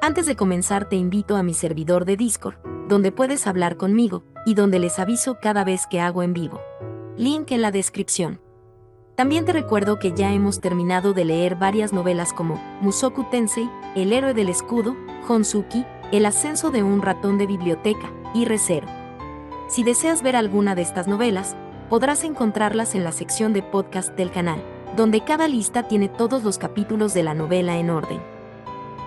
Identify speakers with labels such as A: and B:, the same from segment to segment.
A: Antes de comenzar te invito a mi servidor de Discord, donde puedes hablar conmigo, y donde les aviso cada vez que hago en vivo. Link en la descripción. También te recuerdo que ya hemos terminado de leer varias novelas como Mushoku Tensei, El héroe del escudo, Honsuki, El ascenso de un ratón de biblioteca, y Re:Zero. Si deseas ver alguna de estas novelas, podrás encontrarlas en la sección de podcast del canal, donde cada lista tiene todos los capítulos de la novela en orden.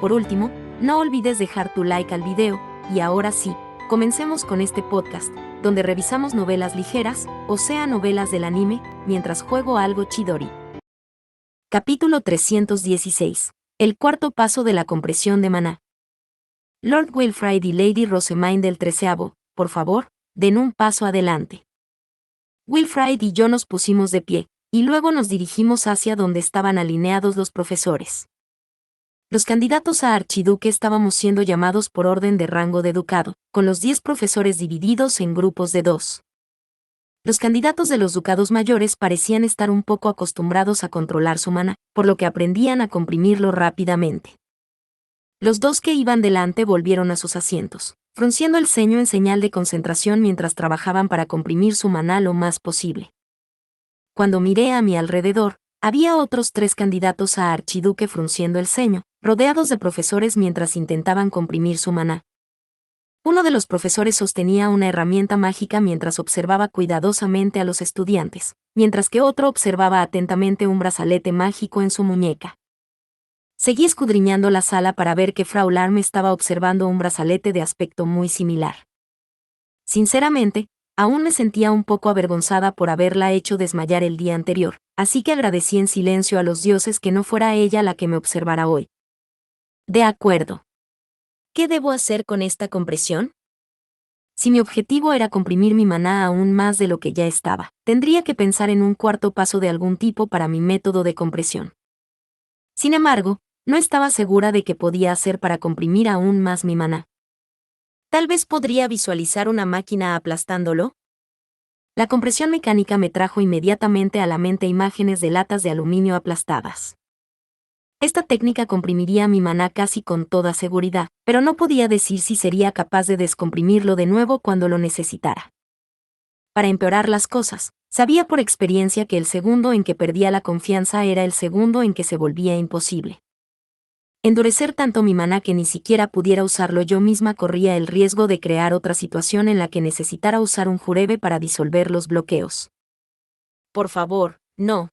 A: Por último, no olvides dejar tu like al video, y ahora sí, comencemos con este podcast, donde revisamos novelas ligeras, o sea novelas del anime, mientras juego algo chidori. Capítulo 316. El cuarto paso de la compresión de maná. Lord Wilfrid y Lady Rosemaine del 13º, por favor, den un paso adelante. Wilfrid y yo nos pusimos de pie, y luego nos dirigimos hacia donde estaban alineados los profesores. Los candidatos a archiduque estábamos siendo llamados por orden de rango de ducado, con los 10 profesores divididos en grupos de 2. Los candidatos de los ducados mayores parecían estar un poco acostumbrados a controlar su maná, por lo que aprendían a comprimirlo rápidamente. Los 2 que iban delante volvieron a sus asientos, frunciendo el ceño en señal de concentración mientras trabajaban para comprimir su maná lo más posible. Cuando miré a mi alrededor, había otros 3 candidatos a archiduque frunciendo el ceño, rodeados de profesores mientras intentaban comprimir su maná. Uno de los profesores sostenía una herramienta mágica mientras observaba cuidadosamente a los estudiantes, mientras que otro observaba atentamente un brazalete mágico en su muñeca. Seguí escudriñando la sala para ver que Frau Larm estaba observando un brazalete de aspecto muy similar. Sinceramente, aún me sentía un poco avergonzada por haberla hecho desmayar el día anterior, así que agradecí en silencio a los dioses que no fuera ella la que me observara hoy. De acuerdo. ¿Qué debo hacer con esta compresión? Si mi objetivo era comprimir mi maná aún más de lo que ya estaba, tendría que pensar en un cuarto paso de algún tipo para mi método de compresión. Sin embargo, no estaba segura de qué podía hacer para comprimir aún más mi maná. Tal vez podría visualizar una máquina aplastándolo. La compresión mecánica me trajo inmediatamente a la mente imágenes de latas de aluminio aplastadas. Esta técnica comprimiría mi maná casi con toda seguridad, pero no podía decir si sería capaz de descomprimirlo de nuevo cuando lo necesitara. Para empeorar las cosas, sabía por experiencia que el segundo en que perdía la confianza era el segundo en que se volvía imposible. Endurecer tanto mi maná que ni siquiera pudiera usarlo yo misma corría el riesgo de crear otra situación en la que necesitara usar un jurebe para disolver los bloqueos. Por favor, no.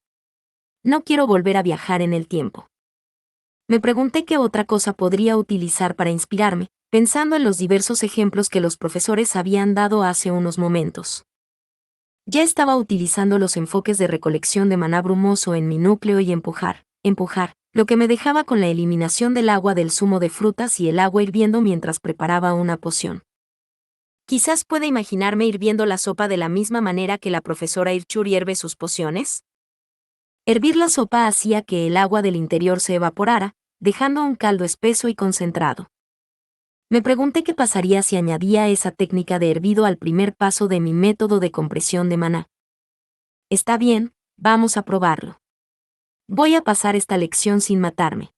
A: No quiero volver a viajar en el tiempo. Me pregunté qué otra cosa podría utilizar para inspirarme, pensando en los diversos ejemplos que los profesores habían dado hace unos momentos. Ya estaba utilizando los enfoques de recolección de maná brumoso en mi núcleo y empujar, lo que me dejaba con la eliminación del agua del zumo de frutas y el agua hirviendo mientras preparaba una poción. Quizás pueda imaginarme hirviendo la sopa de la misma manera que la profesora Irchur hierve sus pociones. Hervir la sopa hacía que el agua del interior se evaporara, dejando un caldo espeso y concentrado. Me pregunté qué pasaría si añadía esa técnica de hervido al primer paso de mi método de compresión de maná. Está bien, vamos a probarlo. Voy a pasar esta lección sin matarme.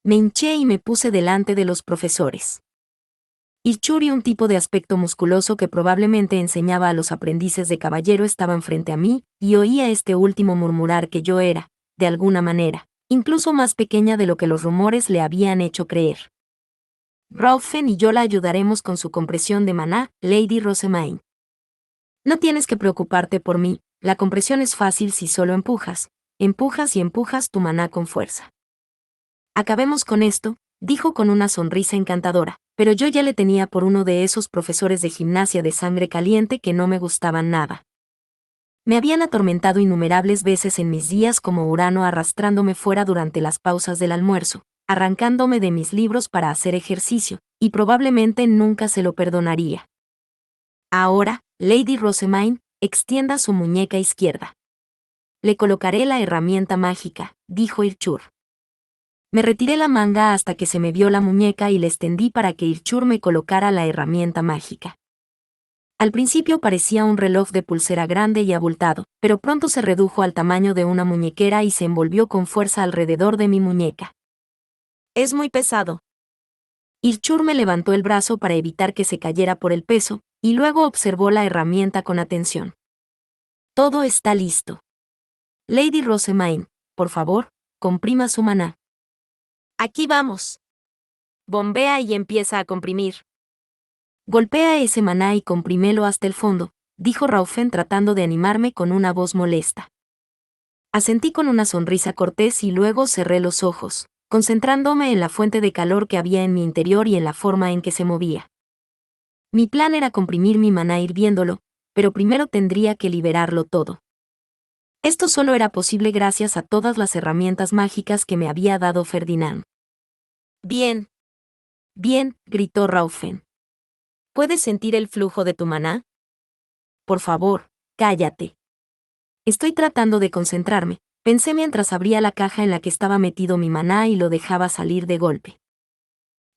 A: Me hinché y me puse delante de los profesores. Irchuri, un tipo de aspecto musculoso que probablemente enseñaba a los aprendices de caballero, estaban frente a mí, y oía este último murmurar que yo era, de alguna manera, incluso más pequeña de lo que los rumores le habían hecho creer. Raufen y yo la ayudaremos con su compresión de maná, Lady Rosemaine. No tienes que preocuparte por mí, la compresión es fácil si solo empujas y empujas tu maná con fuerza. Acabemos con esto, dijo con una sonrisa encantadora, pero yo ya le tenía por uno de esos profesores de gimnasia de sangre caliente que no me gustaban nada. Me habían atormentado innumerables veces en mis días como Urano, arrastrándome fuera durante las pausas del almuerzo, arrancándome de mis libros para hacer ejercicio, y probablemente nunca se lo perdonaría. Ahora, Lady Rosemaine, extienda su muñeca izquierda. Le colocaré la herramienta mágica, dijo Irchur. Me retiré la manga hasta que se me vio la muñeca y le extendí para que Irchur me colocara la herramienta mágica. Al principio parecía un reloj de pulsera grande y abultado, pero pronto se redujo al tamaño de una muñequera y se envolvió con fuerza alrededor de mi muñeca. Es muy pesado. Irchur me levantó el brazo para evitar que se cayera por el peso, y luego observó la herramienta con atención. Todo está listo. Lady Rosemaine, por favor, comprima su maná. Aquí vamos. Bombea y empieza a comprimir. Golpea ese maná y comprímelo hasta el fondo, dijo Raufen tratando de animarme con una voz molesta. Asentí con una sonrisa cortés y luego cerré los ojos, concentrándome en la fuente de calor que había en mi interior y en la forma en que se movía. Mi plan era comprimir mi maná hirviéndolo, pero primero tendría que liberarlo todo. Esto solo era posible gracias a todas las herramientas mágicas que me había dado Ferdinand. Bien. Bien, gritó Raufen. ¿Puedes sentir el flujo de tu maná? Por favor, cállate. Estoy tratando de concentrarme, pensé mientras abría la caja en la que estaba metido mi maná y lo dejaba salir de golpe.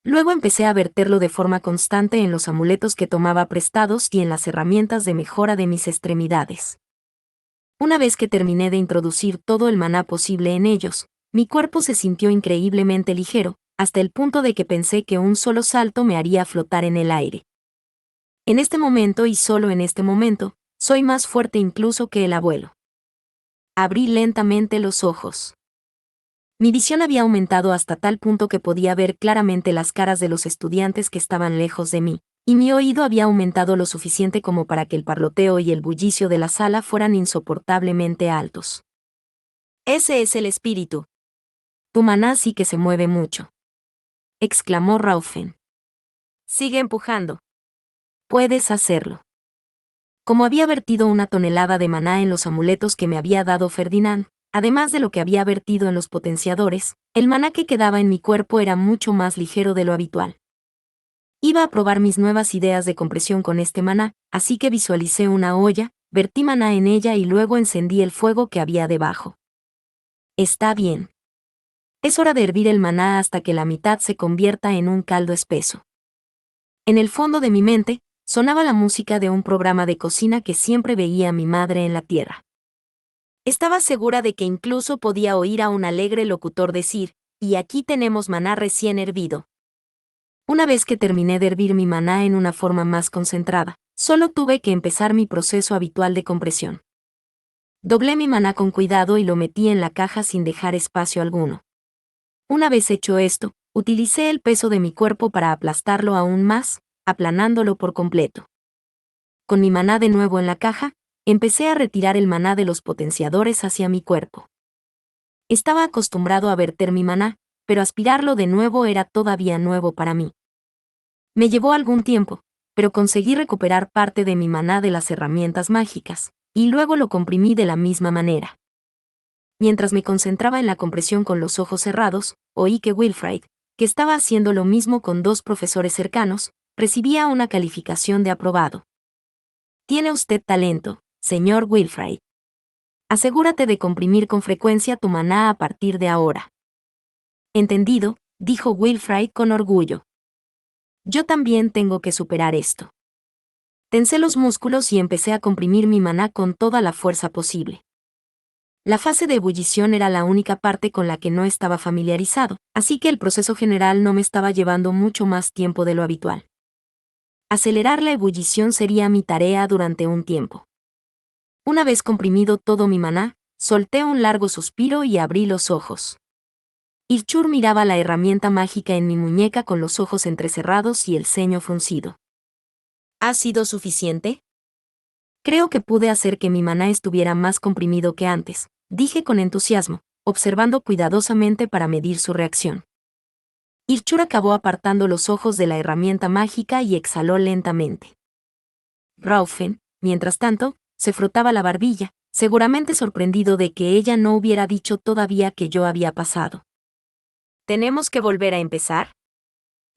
A: Luego empecé a verterlo de forma constante en los amuletos que tomaba prestados y en las herramientas de mejora de mis extremidades. Una vez que terminé de introducir todo el maná posible en ellos, mi cuerpo se sintió increíblemente ligero, hasta el punto de que pensé que un solo salto me haría flotar en el aire. En este momento y solo en este momento, soy más fuerte incluso que el abuelo. Abrí lentamente los ojos. Mi visión había aumentado hasta tal punto que podía ver claramente las caras de los estudiantes que estaban lejos de mí, y mi oído había aumentado lo suficiente como para que el parloteo y el bullicio de la sala fueran insoportablemente altos. Ese es el espíritu. Tu maná sí que se mueve mucho, exclamó Raufen. Sigue empujando. Puedes hacerlo. Como había vertido una tonelada de maná en los amuletos que me había dado Ferdinand, además de lo que había vertido en los potenciadores, el maná que quedaba en mi cuerpo era mucho más ligero de lo habitual. Iba a probar mis nuevas ideas de compresión con este maná, así que visualicé una olla, vertí maná en ella y luego encendí el fuego que había debajo. Está bien. Es hora de hervir el maná hasta que la mitad se convierta en un caldo espeso. En el fondo de mi mente, sonaba la música de un programa de cocina que siempre veía mi madre en la tierra. Estaba segura de que incluso podía oír a un alegre locutor decir, y aquí tenemos maná recién hervido. Una vez que terminé de hervir mi maná en una forma más concentrada, solo tuve que empezar mi proceso habitual de compresión. Doblé mi maná con cuidado y lo metí en la caja sin dejar espacio alguno. Una vez hecho esto, utilicé el peso de mi cuerpo para aplastarlo aún más, aplanándolo por completo. Con mi maná de nuevo en la caja, empecé a retirar el maná de los potenciadores hacia mi cuerpo. Estaba acostumbrado a verter mi maná, pero aspirarlo de nuevo era todavía nuevo para mí. Me llevó algún tiempo, pero conseguí recuperar parte de mi maná de las herramientas mágicas, y luego lo comprimí de la misma manera. Mientras me concentraba en la compresión con los ojos cerrados, oí que Wilfrid, que estaba haciendo lo mismo con dos profesores cercanos, recibía una calificación de aprobado. Tiene usted talento, señor Wilfrid. Asegúrate de comprimir con frecuencia tu maná a partir de ahora. Entendido, dijo Wilfrid con orgullo. Yo también tengo que superar esto. Tensé los músculos y empecé a comprimir mi maná con toda la fuerza posible. La fase de ebullición era la única parte con la que no estaba familiarizado, así que el proceso general no me estaba llevando mucho más tiempo de lo habitual. Acelerar la ebullición sería mi tarea durante un tiempo. Una vez comprimido todo mi maná, solté un largo suspiro y abrí los ojos. Irchur miraba la herramienta mágica en mi muñeca con los ojos entrecerrados y el ceño fruncido. ¿Ha sido suficiente? Creo que pude hacer que mi maná estuviera más comprimido que antes, dije con entusiasmo, observando cuidadosamente para medir su reacción. Irchur acabó apartando los ojos de la herramienta mágica y exhaló lentamente. Raufen, mientras tanto, se frotaba la barbilla, seguramente sorprendido de que ella no hubiera dicho todavía que yo había pasado. ¿Tenemos que volver a empezar?,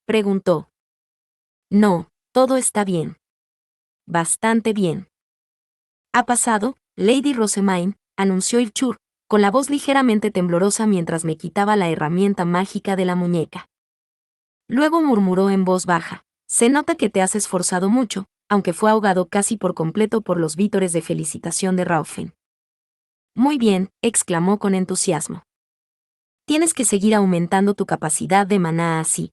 A: preguntó. No, todo está bien. Bastante bien. Ha pasado, Lady Rosemaine, anunció Irchur, con la voz ligeramente temblorosa mientras me quitaba la herramienta mágica de la muñeca. Luego murmuró en voz baja, se nota que te has esforzado mucho, aunque fue ahogado casi por completo por los vítores de felicitación de Raufen. Muy bien, exclamó con entusiasmo. Tienes que seguir aumentando tu capacidad de maná así.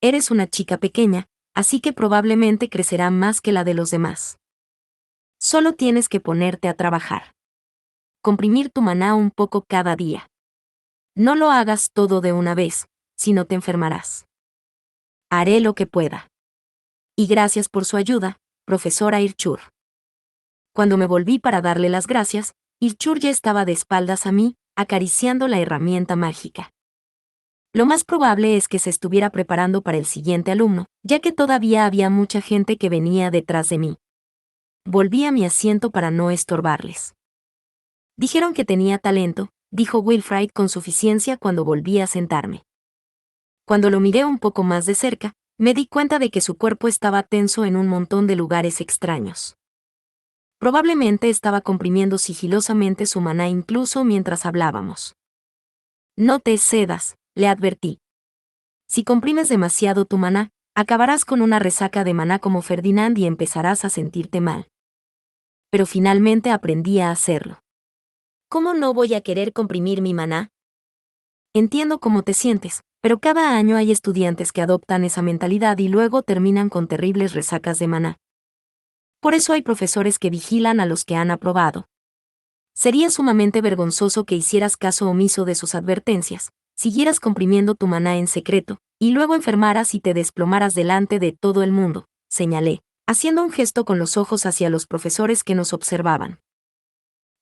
A: eres una chica pequeña, así que probablemente crecerá más que la de los demás. Solo tienes que ponerte a trabajar. Comprimir tu maná un poco cada día. No lo hagas todo de una vez, si no te enfermarás. Haré lo que pueda. Y gracias por su ayuda, profesora Irchur. Cuando me volví para darle las gracias, Irchur ya estaba de espaldas a mí, acariciando la herramienta mágica. Lo más probable es que se estuviera preparando para el siguiente alumno, ya que todavía había mucha gente que venía detrás de mí. Volví a mi asiento para no estorbarles. Dijeron que tenía talento, dijo Wilfrid con suficiencia cuando volví a sentarme. Cuando lo miré un poco más de cerca, me di cuenta de que su cuerpo estaba tenso en un montón de lugares extraños. Probablemente estaba comprimiendo sigilosamente su maná incluso mientras hablábamos. No te excedas, le advertí. Si comprimes demasiado tu maná, acabarás con una resaca de maná como Ferdinand y empezarás a sentirte mal. Pero finalmente aprendí a hacerlo. ¿Cómo no voy a querer comprimir mi maná? Entiendo cómo te sientes, pero cada año hay estudiantes que adoptan esa mentalidad y luego terminan con terribles resacas de maná. Por eso hay profesores que vigilan a los que han aprobado. Sería sumamente vergonzoso que hicieras caso omiso de sus advertencias, siguieras comprimiendo tu maná en secreto, y luego enfermaras y te desplomaras delante de todo el mundo, señalé, haciendo un gesto con los ojos hacia los profesores que nos observaban.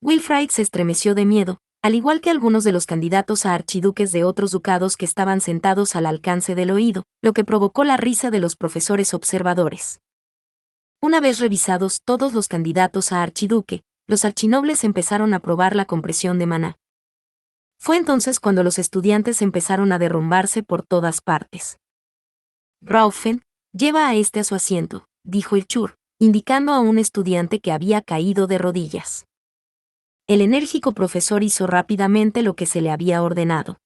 A: Wilfrid se estremeció de miedo, al igual que algunos de los candidatos a archiduques de otros ducados que estaban sentados al alcance del oído, lo que provocó la risa de los profesores observadores. Una vez revisados todos los candidatos a archiduque, los archinobles empezaron a probar la compresión de maná. Fue entonces cuando los estudiantes empezaron a derrumbarse por todas partes. Raufen, lleva a este a su asiento, dijo Irchur, indicando a un estudiante que había caído de rodillas. El enérgico profesor hizo rápidamente lo que se le había ordenado.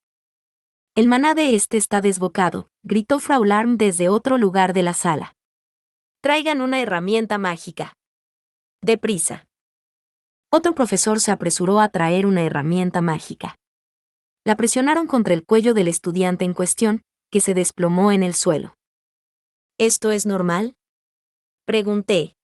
A: El maná de este está desbocado, gritó Frau Larm desde otro lugar de la sala. Traigan una herramienta mágica. Deprisa. Otro profesor se apresuró a traer una herramienta mágica. La presionaron contra el cuello del estudiante en cuestión, que se desplomó en el suelo. ¿Esto es normal?, pregunté.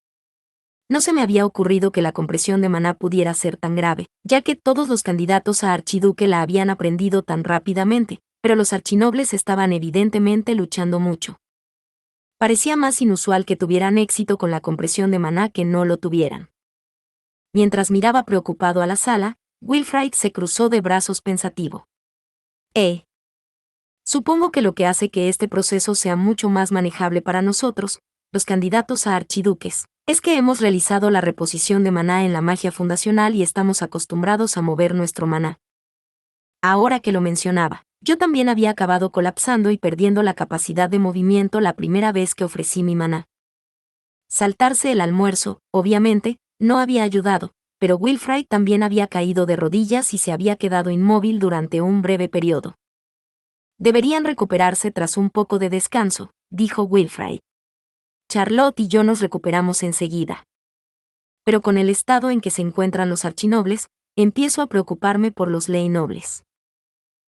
A: No se me había ocurrido que la compresión de maná pudiera ser tan grave, ya que todos los candidatos a archiduque la habían aprendido tan rápidamente, pero los archinobles estaban evidentemente luchando mucho. Parecía más inusual que tuvieran éxito con la compresión de maná que no lo tuvieran. Mientras miraba preocupado a la sala, Wilfrid se cruzó de brazos pensativo. Supongo que lo que hace que este proceso sea mucho más manejable para nosotros, los candidatos a archiduques, es que hemos realizado la reposición de maná en la magia fundacional y estamos acostumbrados a mover nuestro maná. Ahora que lo mencionaba, yo también había acabado colapsando y perdiendo la capacidad de movimiento la primera vez que ofrecí mi maná. Saltarse el almuerzo, obviamente, no había ayudado, pero Wilfrid también había caído de rodillas y se había quedado inmóvil durante un breve periodo. Deberían recuperarse tras un poco de descanso, dijo Wilfrid. Charlotte y yo nos recuperamos enseguida. Pero con el estado en que se encuentran los archinobles, empiezo a preocuparme por los ley nobles.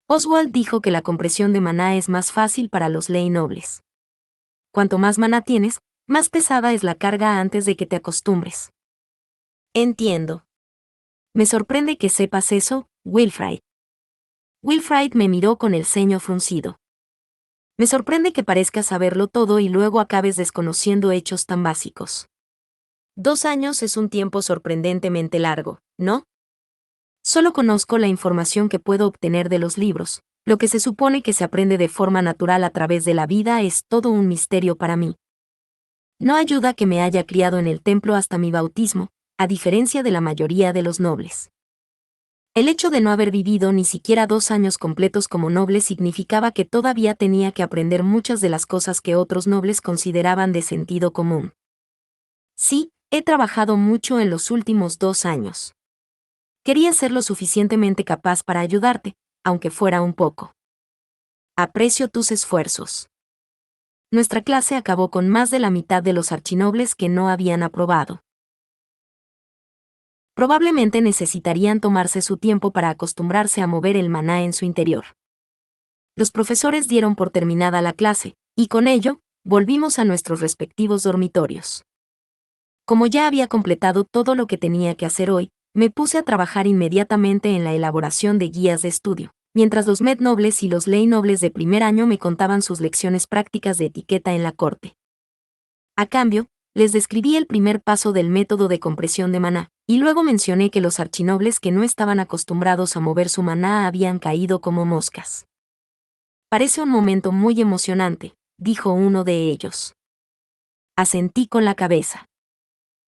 A: Oswald dijo que la compresión de maná es más fácil para los ley nobles. Cuanto más maná tienes, más pesada es la carga antes de que te acostumbres. Entiendo. Me sorprende que sepas eso, Wilfrid. Wilfrid me miró con el ceño fruncido. Me sorprende que parezcas saberlo todo y luego acabes desconociendo hechos tan básicos. 2 años es un tiempo sorprendentemente largo, ¿no? Solo conozco la información que puedo obtener de los libros. Lo que se supone que se aprende de forma natural a través de la vida es todo un misterio para mí. No ayuda que me haya criado en el templo hasta mi bautismo, a diferencia de la mayoría de los nobles. El hecho de no haber vivido ni siquiera 2 años completos como noble significaba que todavía tenía que aprender muchas de las cosas que otros nobles consideraban de sentido común. Sí, he trabajado mucho en los últimos 2 años. Quería ser lo suficientemente capaz para ayudarte, aunque fuera un poco. Aprecio tus esfuerzos. Nuestra clase acabó con más de la mitad de los archinobles que no habían aprobado. Probablemente necesitarían tomarse su tiempo para acostumbrarse a mover el maná en su interior. Los profesores dieron por terminada la clase, Y con ello, volvimos a nuestros respectivos dormitorios. Como ya había completado todo lo que tenía que hacer hoy, me puse a trabajar inmediatamente en la elaboración de guías de estudio, mientras los Med Nobles y los Ley Nobles de primer año me contaban sus lecciones prácticas de etiqueta en la corte. A cambio, les describí el primer paso del método de compresión de maná, y luego mencioné que los archinobles que no estaban acostumbrados a mover su maná habían caído como moscas. Parece un momento muy emocionante, dijo uno de ellos. Asentí con la cabeza.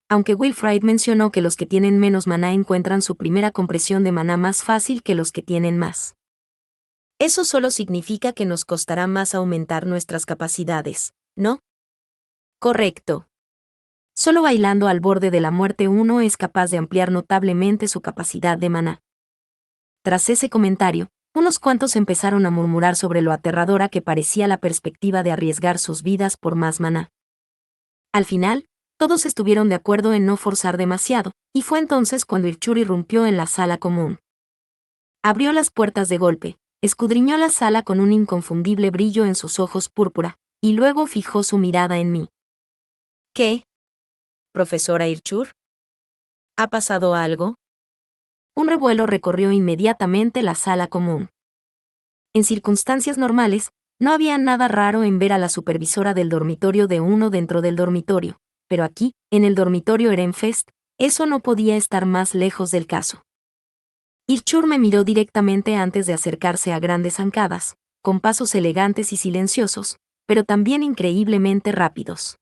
A: Aunque Wilfrid mencionó que los que tienen menos maná encuentran su primera compresión de maná más fácil que los que tienen más. Eso solo significa que nos costará más aumentar nuestras capacidades, ¿no? Correcto. Solo bailando al borde de la muerte uno es capaz de ampliar notablemente su capacidad de maná. Tras ese comentario, unos cuantos empezaron a murmurar sobre lo aterradora que parecía la perspectiva de arriesgar sus vidas por más maná. Al final, todos estuvieron de acuerdo en no forzar demasiado, y fue entonces cuando Irchur irrumpió en la sala común. Abrió las puertas de golpe, escudriñó la sala con un inconfundible brillo en sus ojos púrpura, y luego fijó su mirada en mí. ¿Qué? ¿Profesora Irchur? ¿Ha pasado algo? Un revuelo recorrió inmediatamente la sala común. En circunstancias normales, no había nada raro en ver a la supervisora del dormitorio de uno dentro del dormitorio, pero aquí, en el dormitorio Erenfest, eso no podía estar más lejos del caso. Irchur me miró directamente antes de acercarse a grandes zancadas, con pasos elegantes y silenciosos, pero también increíblemente rápidos.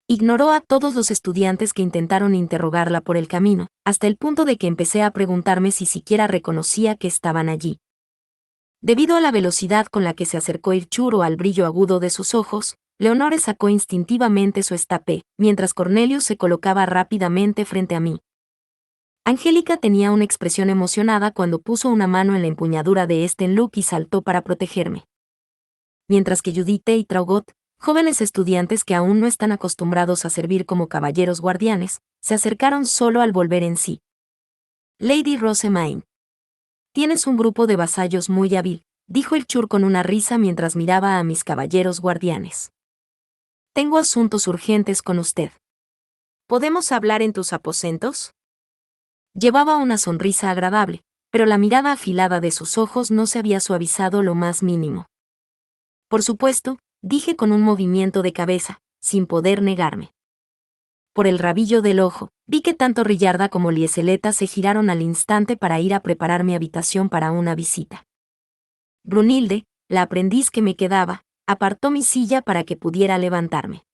A: Ignoró a todos los estudiantes que intentaron interrogarla por el camino, hasta el punto de que empecé a preguntarme si siquiera reconocía que estaban allí. Debido a la velocidad con la que se acercó Irchur o al brillo agudo de sus ojos, Leonore sacó instintivamente su estape, mientras Cornelius se colocaba rápidamente frente a mí. Angélica tenía una expresión emocionada cuando puso una mano en la empuñadura de Stenluck y saltó para protegerme. Mientras que Judith y Traugot, jóvenes estudiantes que aún no están acostumbrados a servir como caballeros guardianes, se acercaron solo al volver en sí. Lady Rosemaine. Tienes un grupo de vasallos muy hábil, dijo Irchur con una risa mientras miraba a mis caballeros guardianes. Tengo asuntos urgentes con usted. ¿Podemos hablar en tus aposentos? Llevaba una sonrisa agradable, pero la mirada afilada de sus ojos no se había suavizado lo más mínimo. Por supuesto, dije con un movimiento de cabeza, sin poder negarme. Por el rabillo del ojo, vi que tanto Rillarda como Lieseleta se giraron al instante para ir a preparar mi habitación para una visita. Brunilde, la aprendiz que me quedaba, apartó mi silla para que pudiera levantarme.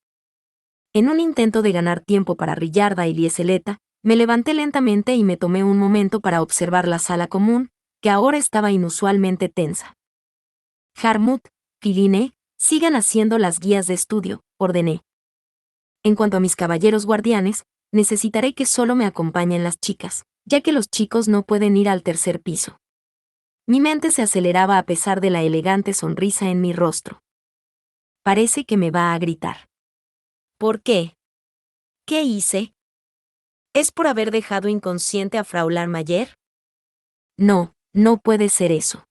A: En un intento de ganar tiempo para Rillarda y Lieseleta, me levanté lentamente y me tomé un momento para observar la sala común, que ahora estaba inusualmente tensa. Harmut, Filine, sigan haciendo las guías de estudio, ordené. En cuanto a mis caballeros guardianes, necesitaré que solo me acompañen las chicas, ya que los chicos no pueden ir al tercer piso. Mi mente se aceleraba a pesar de la elegante sonrisa en mi rostro. Parece que me va a gritar. ¿Por qué? ¿Qué hice? ¿Es por haber dejado inconsciente a Frau Mayer? No, no puede ser eso.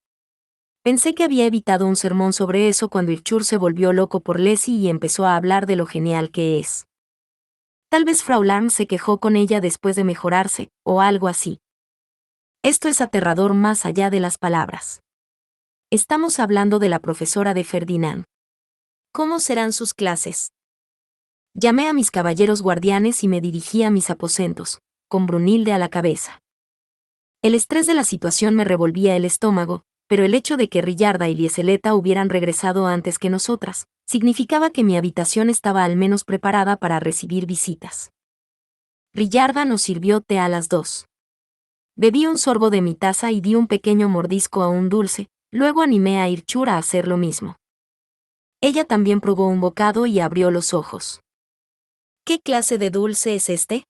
A: Pensé que había evitado un sermón sobre eso cuando Irchur se volvió loco por Leslie y empezó a hablar de lo genial que es. Tal vez Frau Larn se quejó con ella después de mejorarse, o algo así. Esto es aterrador más allá de las palabras. Estamos hablando de la profesora de Ferdinand. ¿Cómo serán sus clases? Llamé a mis caballeros guardianes y me dirigí a mis aposentos, con Brunilde a la cabeza. El estrés de la situación me revolvía el estómago, pero el hecho de que Rillarda y Lieseleta hubieran regresado antes que nosotras, significaba que mi habitación estaba al menos preparada para recibir visitas. Rillarda nos sirvió té a las 2. Bebí un sorbo de mi taza y di un pequeño mordisco a un dulce, luego animé a Irchur a hacer lo mismo. Ella también probó un bocado y abrió los ojos. ¿Qué clase de dulce es este?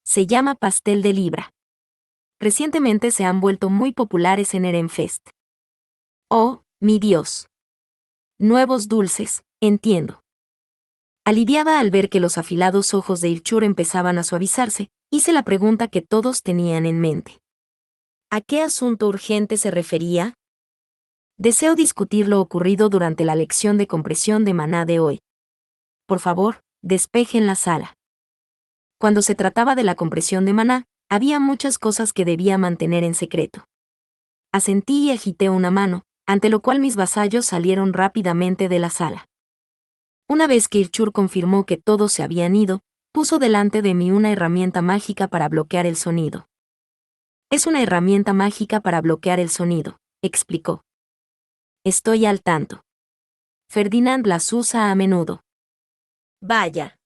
A: Se llama pastel de libra. Recientemente se han vuelto muy populares en Erenfest. Oh, mi Dios. Nuevos dulces, entiendo. Aliviada al ver que los afilados ojos de Irchur empezaban a suavizarse, hice la pregunta que todos tenían en mente. ¿A qué asunto urgente se refería? Deseo discutir lo ocurrido durante la lección de compresión de maná de hoy. Por favor, despejen la sala. Cuando se trataba de la compresión de maná, había muchas cosas que debía mantener en secreto. Asentí y agité una mano, ante lo cual mis vasallos salieron rápidamente de la sala. Una vez que Irchur confirmó que todos se habían ido, puso delante de mí una herramienta mágica para bloquear el sonido. Es una herramienta mágica para bloquear el sonido, explicó. Estoy al tanto. Ferdinand las usa a menudo. Vaya.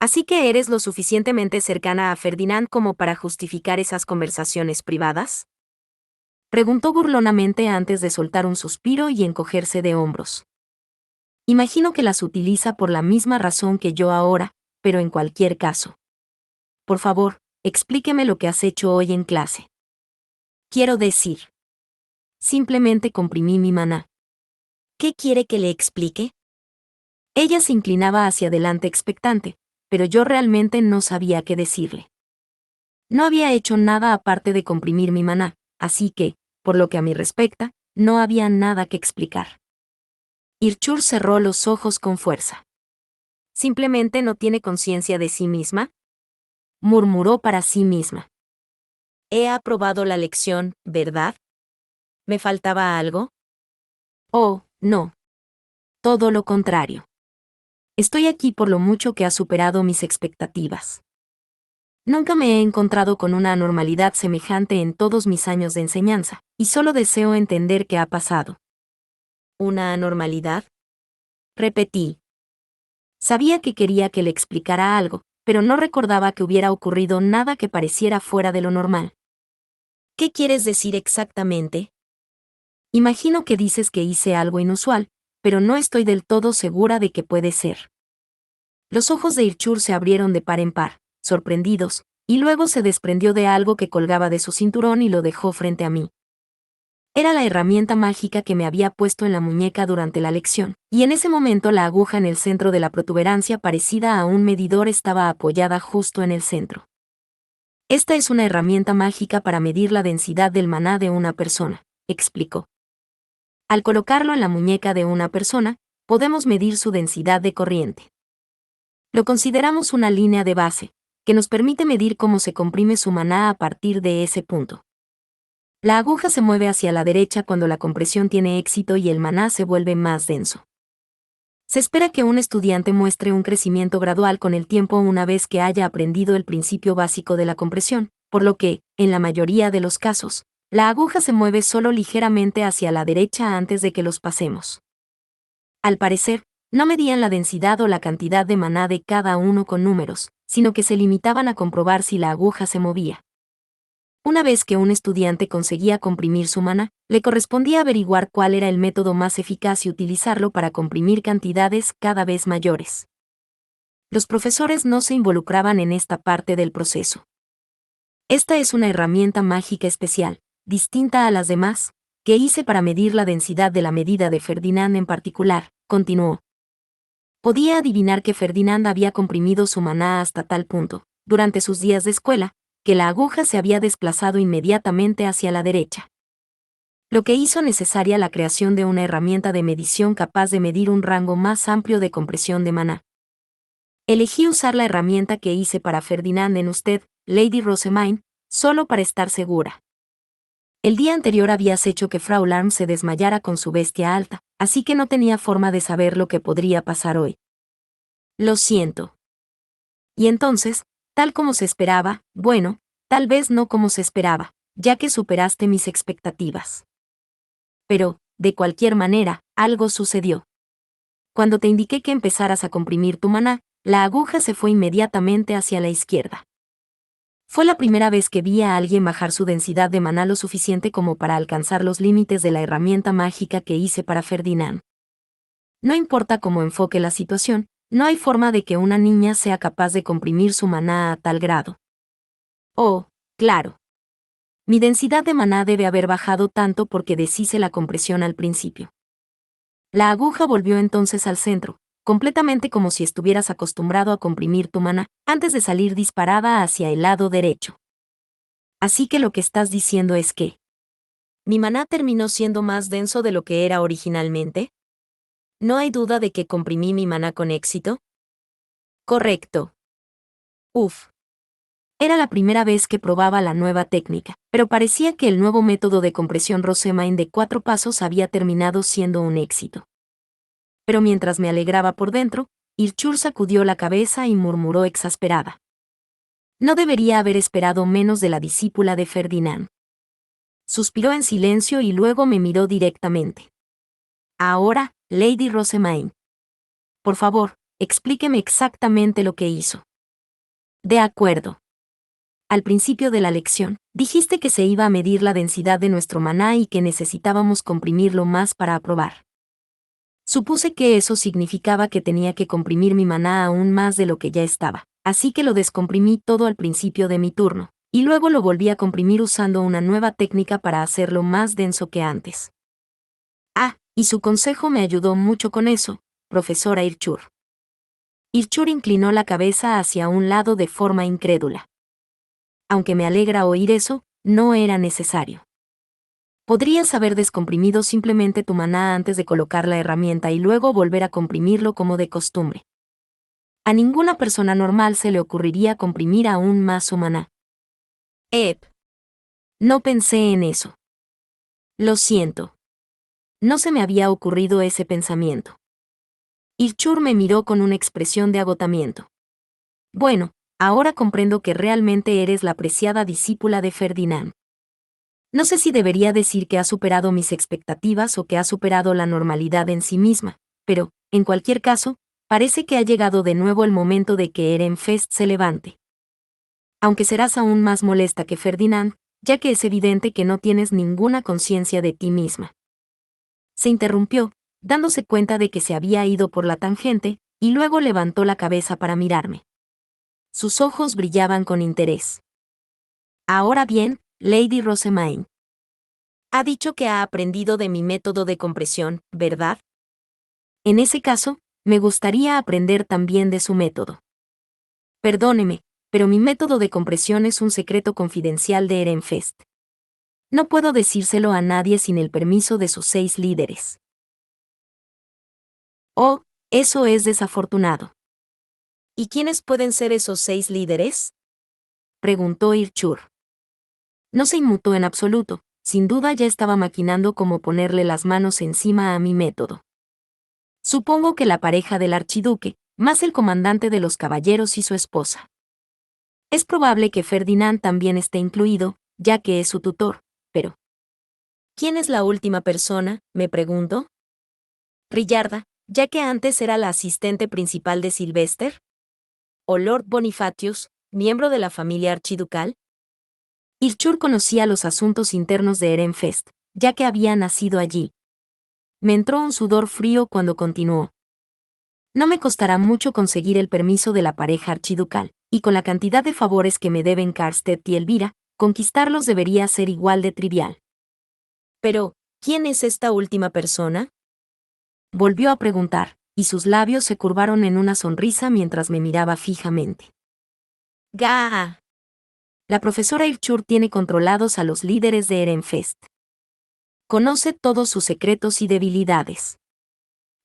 A: ¿Así que eres lo suficientemente cercana a Ferdinand como para justificar esas conversaciones privadas? Preguntó burlonamente antes de soltar un suspiro y encogerse de hombros. Imagino que las utiliza por la misma razón que yo ahora, pero en cualquier caso. Por favor, explíqueme lo que has hecho hoy en clase. Quiero decir. Simplemente comprimí mi maná. ¿Qué quiere que le explique? Ella se inclinaba hacia adelante expectante, pero yo realmente no sabía qué decirle. No había hecho nada aparte de comprimir mi maná, así que, por lo que a mí respecta, no había nada que explicar. Irchur cerró los ojos con fuerza. ¿Simplemente no tiene conciencia de sí misma? Murmuró para sí misma. He aprobado la lección, ¿verdad? ¿Me faltaba algo? Oh, no. Todo lo contrario. Estoy aquí por lo mucho que ha superado mis expectativas. Nunca me he encontrado con una anormalidad semejante en todos mis años de enseñanza, y solo deseo entender qué ha pasado. ¿Una anormalidad? Repetí. Sabía que quería que le explicara algo, pero no recordaba que hubiera ocurrido nada que pareciera fuera de lo normal. ¿Qué quieres decir exactamente? Imagino que dices que hice algo inusual, pero no estoy del todo segura de que puede ser. Los ojos de Irchur se abrieron de par en par, sorprendidos, y luego se desprendió de algo que colgaba de su cinturón y lo dejó frente a mí. Era la herramienta mágica que me había puesto en la muñeca durante la lección, y en ese momento la aguja en el centro de la protuberancia parecida a un medidor estaba apoyada justo en el centro. Esta es una herramienta mágica para medir la densidad del maná de una persona, explicó. Al colocarlo en la muñeca de una persona, podemos medir su densidad de corriente. Lo consideramos una línea de base, que nos permite medir cómo se comprime su maná a partir de ese punto. La aguja se mueve hacia la derecha cuando la compresión tiene éxito y el maná se vuelve más denso. Se espera que un estudiante muestre un crecimiento gradual con el tiempo una vez que haya aprendido el principio básico de la compresión, por lo que, en la mayoría de los casos, la aguja se mueve solo ligeramente hacia la derecha antes de que los pasemos. Al parecer, no medían la densidad o la cantidad de maná de cada uno con números, sino que se limitaban a comprobar si la aguja se movía. Una vez que un estudiante conseguía comprimir su maná, le correspondía averiguar cuál era el método más eficaz y utilizarlo para comprimir cantidades cada vez mayores. Los profesores no se involucraban en esta parte del proceso. Esta es una herramienta mágica especial, distinta a las demás, que hice para medir la densidad de la medida de Ferdinand en particular, continuó. Podía adivinar que Ferdinand había comprimido su maná hasta tal punto, durante sus días de escuela, que la aguja se había desplazado inmediatamente hacia la derecha. Lo que hizo necesaria la creación de una herramienta de medición capaz de medir un rango más amplio de compresión de maná. Elegí usar la herramienta que hice para Ferdinand en usted, Lady Rosamine, solo para estar segura. El día anterior habías hecho que Frau Larm se desmayara con su bestia alta, así que no tenía forma de saber lo que podría pasar hoy. Lo siento. Y entonces, tal como se esperaba, bueno, tal vez no como se esperaba, ya que superaste mis expectativas. Pero, de cualquier manera, algo sucedió. Cuando te indiqué que empezaras a comprimir tu maná, la aguja se fue inmediatamente hacia la izquierda. Fue la primera vez que vi a alguien bajar su densidad de maná lo suficiente como para alcanzar los límites de la herramienta mágica que hice para Ferdinand. No importa cómo enfoque la situación, no hay forma de que una niña sea capaz de comprimir su maná a tal grado. Oh, claro. Mi densidad de maná debe haber bajado tanto porque deshice la compresión al principio. La aguja volvió entonces al centro, completamente como si estuvieras acostumbrado a comprimir tu maná, antes de salir disparada hacia el lado derecho. Así que lo que estás diciendo es que ¿Mi maná terminó siendo más denso de lo que era originalmente? ¿No hay duda de que comprimí mi maná con éxito? Correcto. Uf. Era la primera vez que probaba la nueva técnica, pero parecía que el nuevo método de compresión Rosemain de 4 pasos había terminado siendo un éxito. Pero mientras me alegraba por dentro, Irchur sacudió la cabeza y murmuró exasperada. No debería haber esperado menos de la discípula de Ferdinand. Suspiró en silencio y luego me miró directamente. Ahora, Lady Rosemain. Por favor, explíqueme exactamente lo que hizo. De acuerdo. Al principio de la lección, dijiste que se iba a medir la densidad de nuestro maná y que necesitábamos comprimirlo más para aprobar. Supuse que eso significaba que tenía que comprimir mi maná aún más de lo que ya estaba, así que lo descomprimí todo al principio de mi turno, y luego lo volví a comprimir usando una nueva técnica para hacerlo más denso que antes. Ah, y su consejo me ayudó mucho con eso, profesora Irchur. Irchur inclinó la cabeza hacia un lado de forma incrédula. Aunque me alegra oír eso, no era necesario. Podrías haber descomprimido simplemente tu maná antes de colocar la herramienta y luego volver a comprimirlo como de costumbre. A ninguna persona normal se le ocurriría comprimir aún más su maná. No pensé en eso. Lo siento. No se me había ocurrido ese pensamiento. Irchur me miró con una expresión de agotamiento. Bueno, ahora comprendo que realmente eres la apreciada discípula de Ferdinand. No sé si debería decir que ha superado mis expectativas o que ha superado la normalidad en sí misma, pero, en cualquier caso, parece que ha llegado de nuevo el momento de que Ehrenfest se levante. Aunque serás aún más molesta que Ferdinand, ya que es evidente que no tienes ninguna conciencia de ti misma. Se interrumpió, dándose cuenta de que se había ido por la tangente, y luego levantó la cabeza para mirarme. Sus ojos brillaban con interés. Ahora bien, Lady Rosemain. Ha dicho que ha aprendido de mi método de compresión, ¿verdad? En ese caso, me gustaría aprender también de su método. Perdóneme, pero mi método de compresión es un secreto confidencial de Ehrenfest. No puedo decírselo a nadie sin el permiso de sus 6 líderes. Oh, eso es desafortunado. ¿Y quiénes pueden ser esos 6 líderes? Preguntó Irchur. No se inmutó en absoluto, sin duda ya estaba maquinando cómo ponerle las manos encima a mi método. Supongo que la pareja del archiduque, más el comandante de los caballeros y su esposa. Es probable que Ferdinand también esté incluido, ya que es su tutor, pero... ¿Quién es la última persona?, me pregunto. Rillarda, ya que antes era la asistente principal de Sylvester. ¿O Lord Bonifatius, miembro de la familia archiducal? Irchur conocía los asuntos internos de Ehrenfest, ya que había nacido allí. Me entró un sudor frío cuando continuó. No me costará mucho conseguir el permiso de la pareja archiducal, y con la cantidad de favores que me deben Karstedt y Elvira, conquistarlos debería ser igual de trivial. Pero, ¿quién es esta última persona? Volvió a preguntar, y sus labios se curvaron en una sonrisa mientras me miraba fijamente. ¡Gah! La profesora Irchur tiene controlados a los líderes de Ehrenfest. Conoce todos sus secretos y debilidades.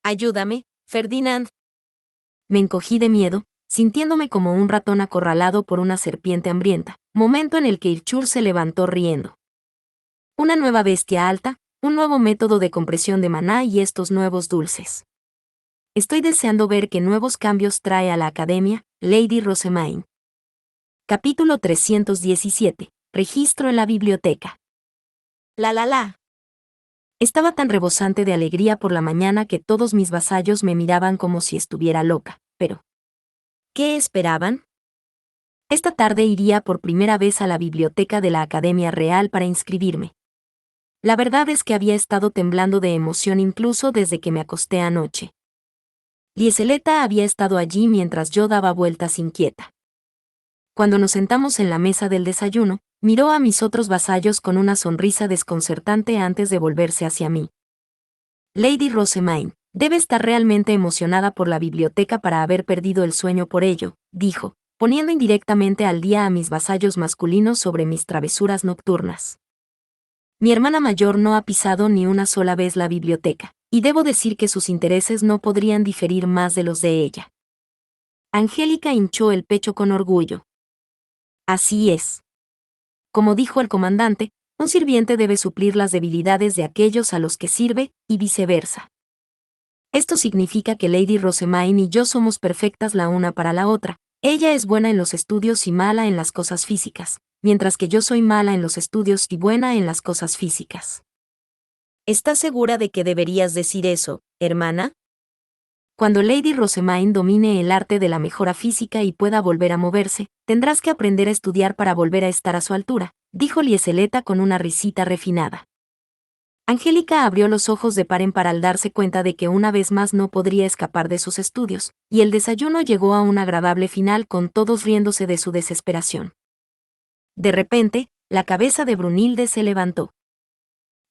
A: Ayúdame, Ferdinand. Me encogí de miedo, sintiéndome como un ratón acorralado por una serpiente hambrienta, momento en el que Irchur se levantó riendo. Una nueva bestia alta, un nuevo método de compresión de maná y estos nuevos dulces. Estoy deseando ver qué nuevos cambios trae a la academia, Lady Rosemain. Capítulo 317. Registro en la biblioteca. La. Estaba tan rebosante de alegría por la mañana que todos mis vasallos me miraban como si estuviera loca, pero... ¿qué esperaban? Esta tarde iría por primera vez a la biblioteca de la Academia Real para inscribirme. La verdad es que había estado temblando de emoción incluso desde que me acosté anoche. Lieseleta había estado allí mientras yo daba vueltas inquieta. Cuando nos sentamos en la mesa del desayuno, miró a mis otros vasallos con una sonrisa desconcertante antes de volverse hacia mí. Lady Rosemain, debe estar realmente emocionada por la biblioteca para haber perdido el sueño por ello, dijo, poniendo indirectamente al día a mis vasallos masculinos sobre mis travesuras nocturnas. Mi hermana mayor no ha pisado ni una sola vez la biblioteca, y debo decir que sus intereses no podrían diferir más de los de ella. Angélica hinchó el pecho con orgullo. Así es. Como dijo el comandante, un sirviente debe suplir las debilidades de aquellos a los que sirve, y viceversa. Esto significa que Lady Rosemaine y yo somos perfectas la una para la otra. Ella es buena en los estudios y mala en las cosas físicas, mientras que yo soy mala en los estudios y buena en las cosas físicas. ¿Estás segura de que deberías decir eso, hermana? Cuando Lady Rosemaine domine el arte de la mejora física y pueda volver a moverse, tendrás que aprender a estudiar para volver a estar a su altura, dijo Lieseleta con una risita refinada. Angélica abrió los ojos de par en par al darse cuenta de que una vez más no podría escapar de sus estudios, y el desayuno llegó a un agradable final con todos riéndose de su desesperación. De repente, la cabeza de Brunilde se levantó.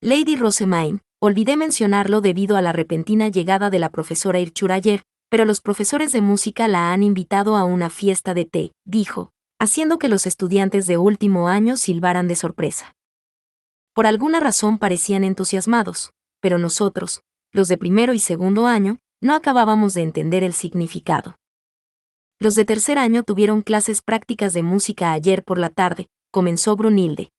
A: Lady Rosemaine, olvidé mencionarlo debido a la repentina llegada de la profesora Irchur ayer, pero los profesores de música la han invitado a una fiesta de té, dijo, haciendo que los estudiantes de último año silbaran de sorpresa. Por alguna razón parecían entusiasmados, pero nosotros, los de primero y segundo año, no acabábamos de entender el significado. Los de tercer año tuvieron clases prácticas de música ayer por la tarde, comenzó Brunilde.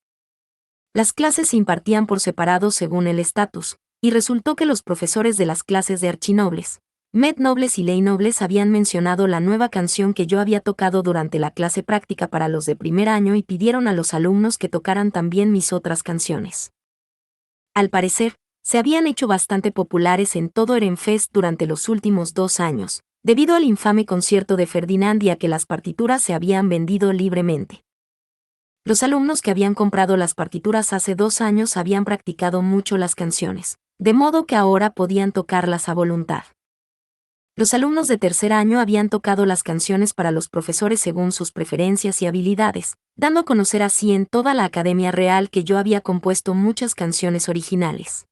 A: Las clases se impartían por separado según el estatus, y resultó que los profesores de las clases de archinobles, Med Nobles y Ley Nobles habían mencionado la nueva canción que yo había tocado durante la clase práctica para los de primer año y pidieron a los alumnos que tocaran también mis otras canciones. Al parecer, se habían hecho bastante populares en todo Ehrenfest durante los últimos 2 años, debido al infame concierto de Ferdinand y a que las partituras se habían vendido libremente. Los alumnos que habían comprado las partituras hace 2 años habían practicado mucho las canciones, de modo que ahora podían tocarlas a voluntad. Los alumnos de tercer año habían tocado las canciones para los profesores según sus preferencias y habilidades, dando a conocer así en toda la Academia Real que yo había compuesto muchas canciones originales.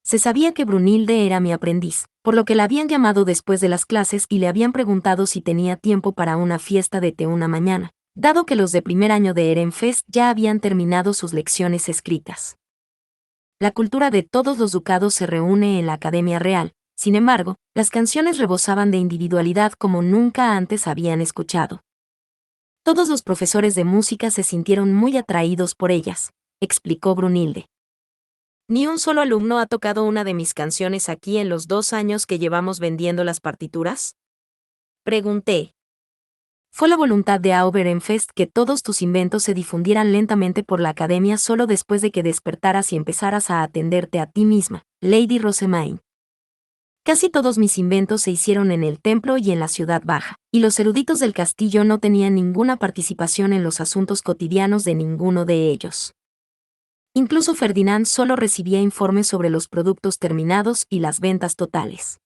A: Se sabía que Brunilde era mi aprendiz, por lo que la habían llamado después de las clases y le habían preguntado si tenía tiempo para una fiesta de té una mañana, dado que los de primer año de Ehrenfest ya habían terminado sus lecciones escritas. La cultura de todos los ducados se reúne en la Academia Real. Sin embargo, las canciones rebosaban de individualidad como nunca antes habían escuchado. Todos los profesores de música se sintieron muy atraídos por ellas, explicó Brunilde. ¿Ni un solo alumno ha tocado una de mis canciones aquí en los 2 años que llevamos vendiendo las partituras? Pregunté. Fue la voluntad de Ehrenfest que todos tus inventos se difundieran lentamente por la academia solo después de que despertaras y empezaras a atenderte a ti misma, Lady Rosemaine. Casi todos mis inventos se hicieron en el templo y en la ciudad baja, y los eruditos del castillo no tenían ninguna participación en los asuntos cotidianos de ninguno de ellos. Incluso Ferdinand solo recibía informes sobre los productos terminados y las ventas totales.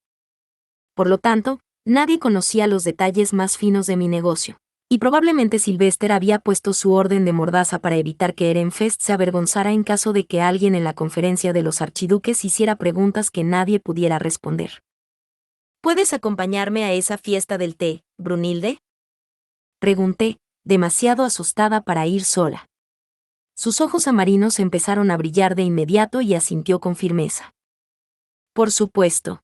A: Por lo tanto, nadie conocía los detalles más finos de mi negocio, y probablemente Sylvester había puesto su orden de mordaza para evitar que Ehrenfest se avergonzara en caso de que alguien en la conferencia de los archiduques hiciera preguntas que nadie pudiera responder. ¿Puedes acompañarme a esa fiesta del té, Brunilde? Pregunté, demasiado asustada para ir sola. Sus ojos amarinos empezaron a brillar de inmediato y asintió con firmeza. Por supuesto.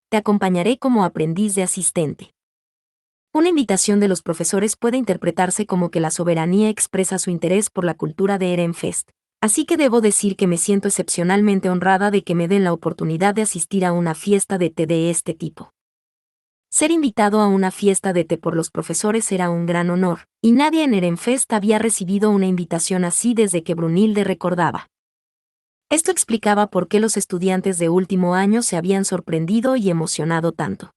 A: Te acompañaré como aprendiz de asistente. Una invitación de los profesores puede interpretarse como que la soberanía expresa su interés por la cultura de Ehrenfest, así que debo decir que me siento excepcionalmente honrada de que me den la oportunidad de asistir a una fiesta de té de este tipo. Ser invitado a una fiesta de té por los profesores era un gran honor, y nadie en Ehrenfest había recibido una invitación así desde que Brunilde recordaba. Esto explicaba por qué los estudiantes de último año se habían sorprendido y emocionado tanto.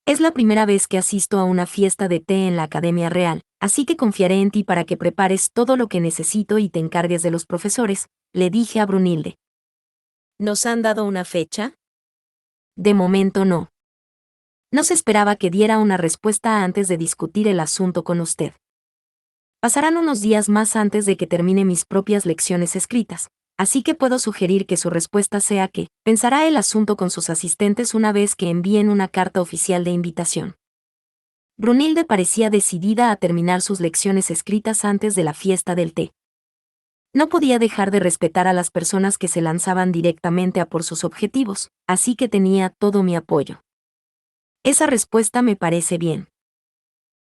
A: Es la primera vez que asisto a una fiesta de té en la Academia Real, así que confiaré en ti para que prepares todo lo que necesito y te encargues de los profesores, le dije a Brunilde. ¿Nos han dado una fecha? De momento no. No se esperaba que diera una respuesta antes de discutir el asunto con usted. Pasarán unos días más antes de que termine mis propias lecciones escritas, así que puedo sugerir que su respuesta sea que pensará el asunto con sus asistentes una vez que envíen una carta oficial de invitación. Brunilde parecía decidida a terminar sus lecciones escritas antes de la fiesta del té. No podía dejar de respetar a las personas que se lanzaban directamente a por sus objetivos, así que tenía todo mi apoyo. Esa respuesta me parece bien.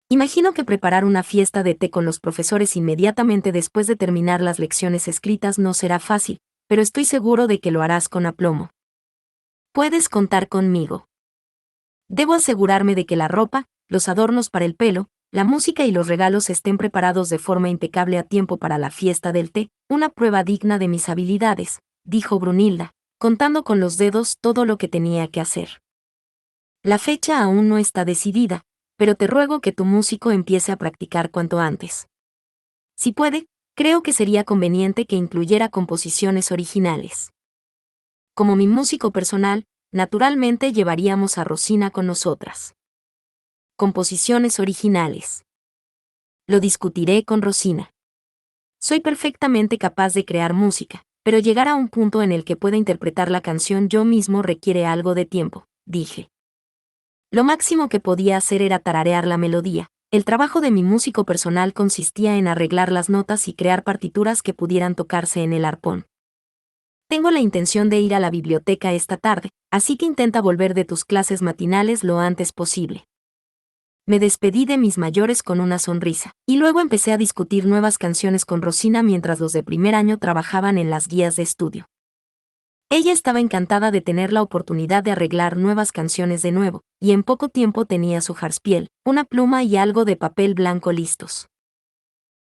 A: Imagino que preparar una fiesta de té con los profesores inmediatamente después de terminar las lecciones escritas no será fácil, pero estoy seguro de que lo harás con aplomo. Puedes contar conmigo. Debo asegurarme de que la ropa, los adornos para el pelo, la música y los regalos estén preparados de forma impecable a tiempo para la fiesta del té, una prueba digna de mis habilidades, dijo Brunilda, contando con los dedos todo lo que tenía que hacer. La fecha aún no está decidida, pero te ruego que tu músico empiece a practicar cuanto antes. Si puede, creo que sería conveniente que incluyera composiciones originales. Como mi músico personal, naturalmente llevaríamos a Rosina con nosotras. Composiciones originales. Lo discutiré con Rosina. Soy perfectamente capaz de crear música, pero llegar a un punto en el que pueda interpretar la canción yo mismo requiere algo de tiempo, dije. Lo máximo que podía hacer era tararear la melodía. El trabajo de mi músico personal consistía en arreglar las notas y crear partituras que pudieran tocarse en el arpón. Tengo la intención de ir a la biblioteca esta tarde, así que intenta volver de tus clases matinales lo antes posible. Me despedí de mis mayores con una sonrisa, y luego empecé a discutir nuevas canciones con Rosina mientras los de primer año trabajaban en las guías de estudio. Ella estaba encantada de tener la oportunidad de arreglar nuevas canciones de nuevo, y en poco tiempo tenía su jarspiel, una pluma y algo de papel blanco listos.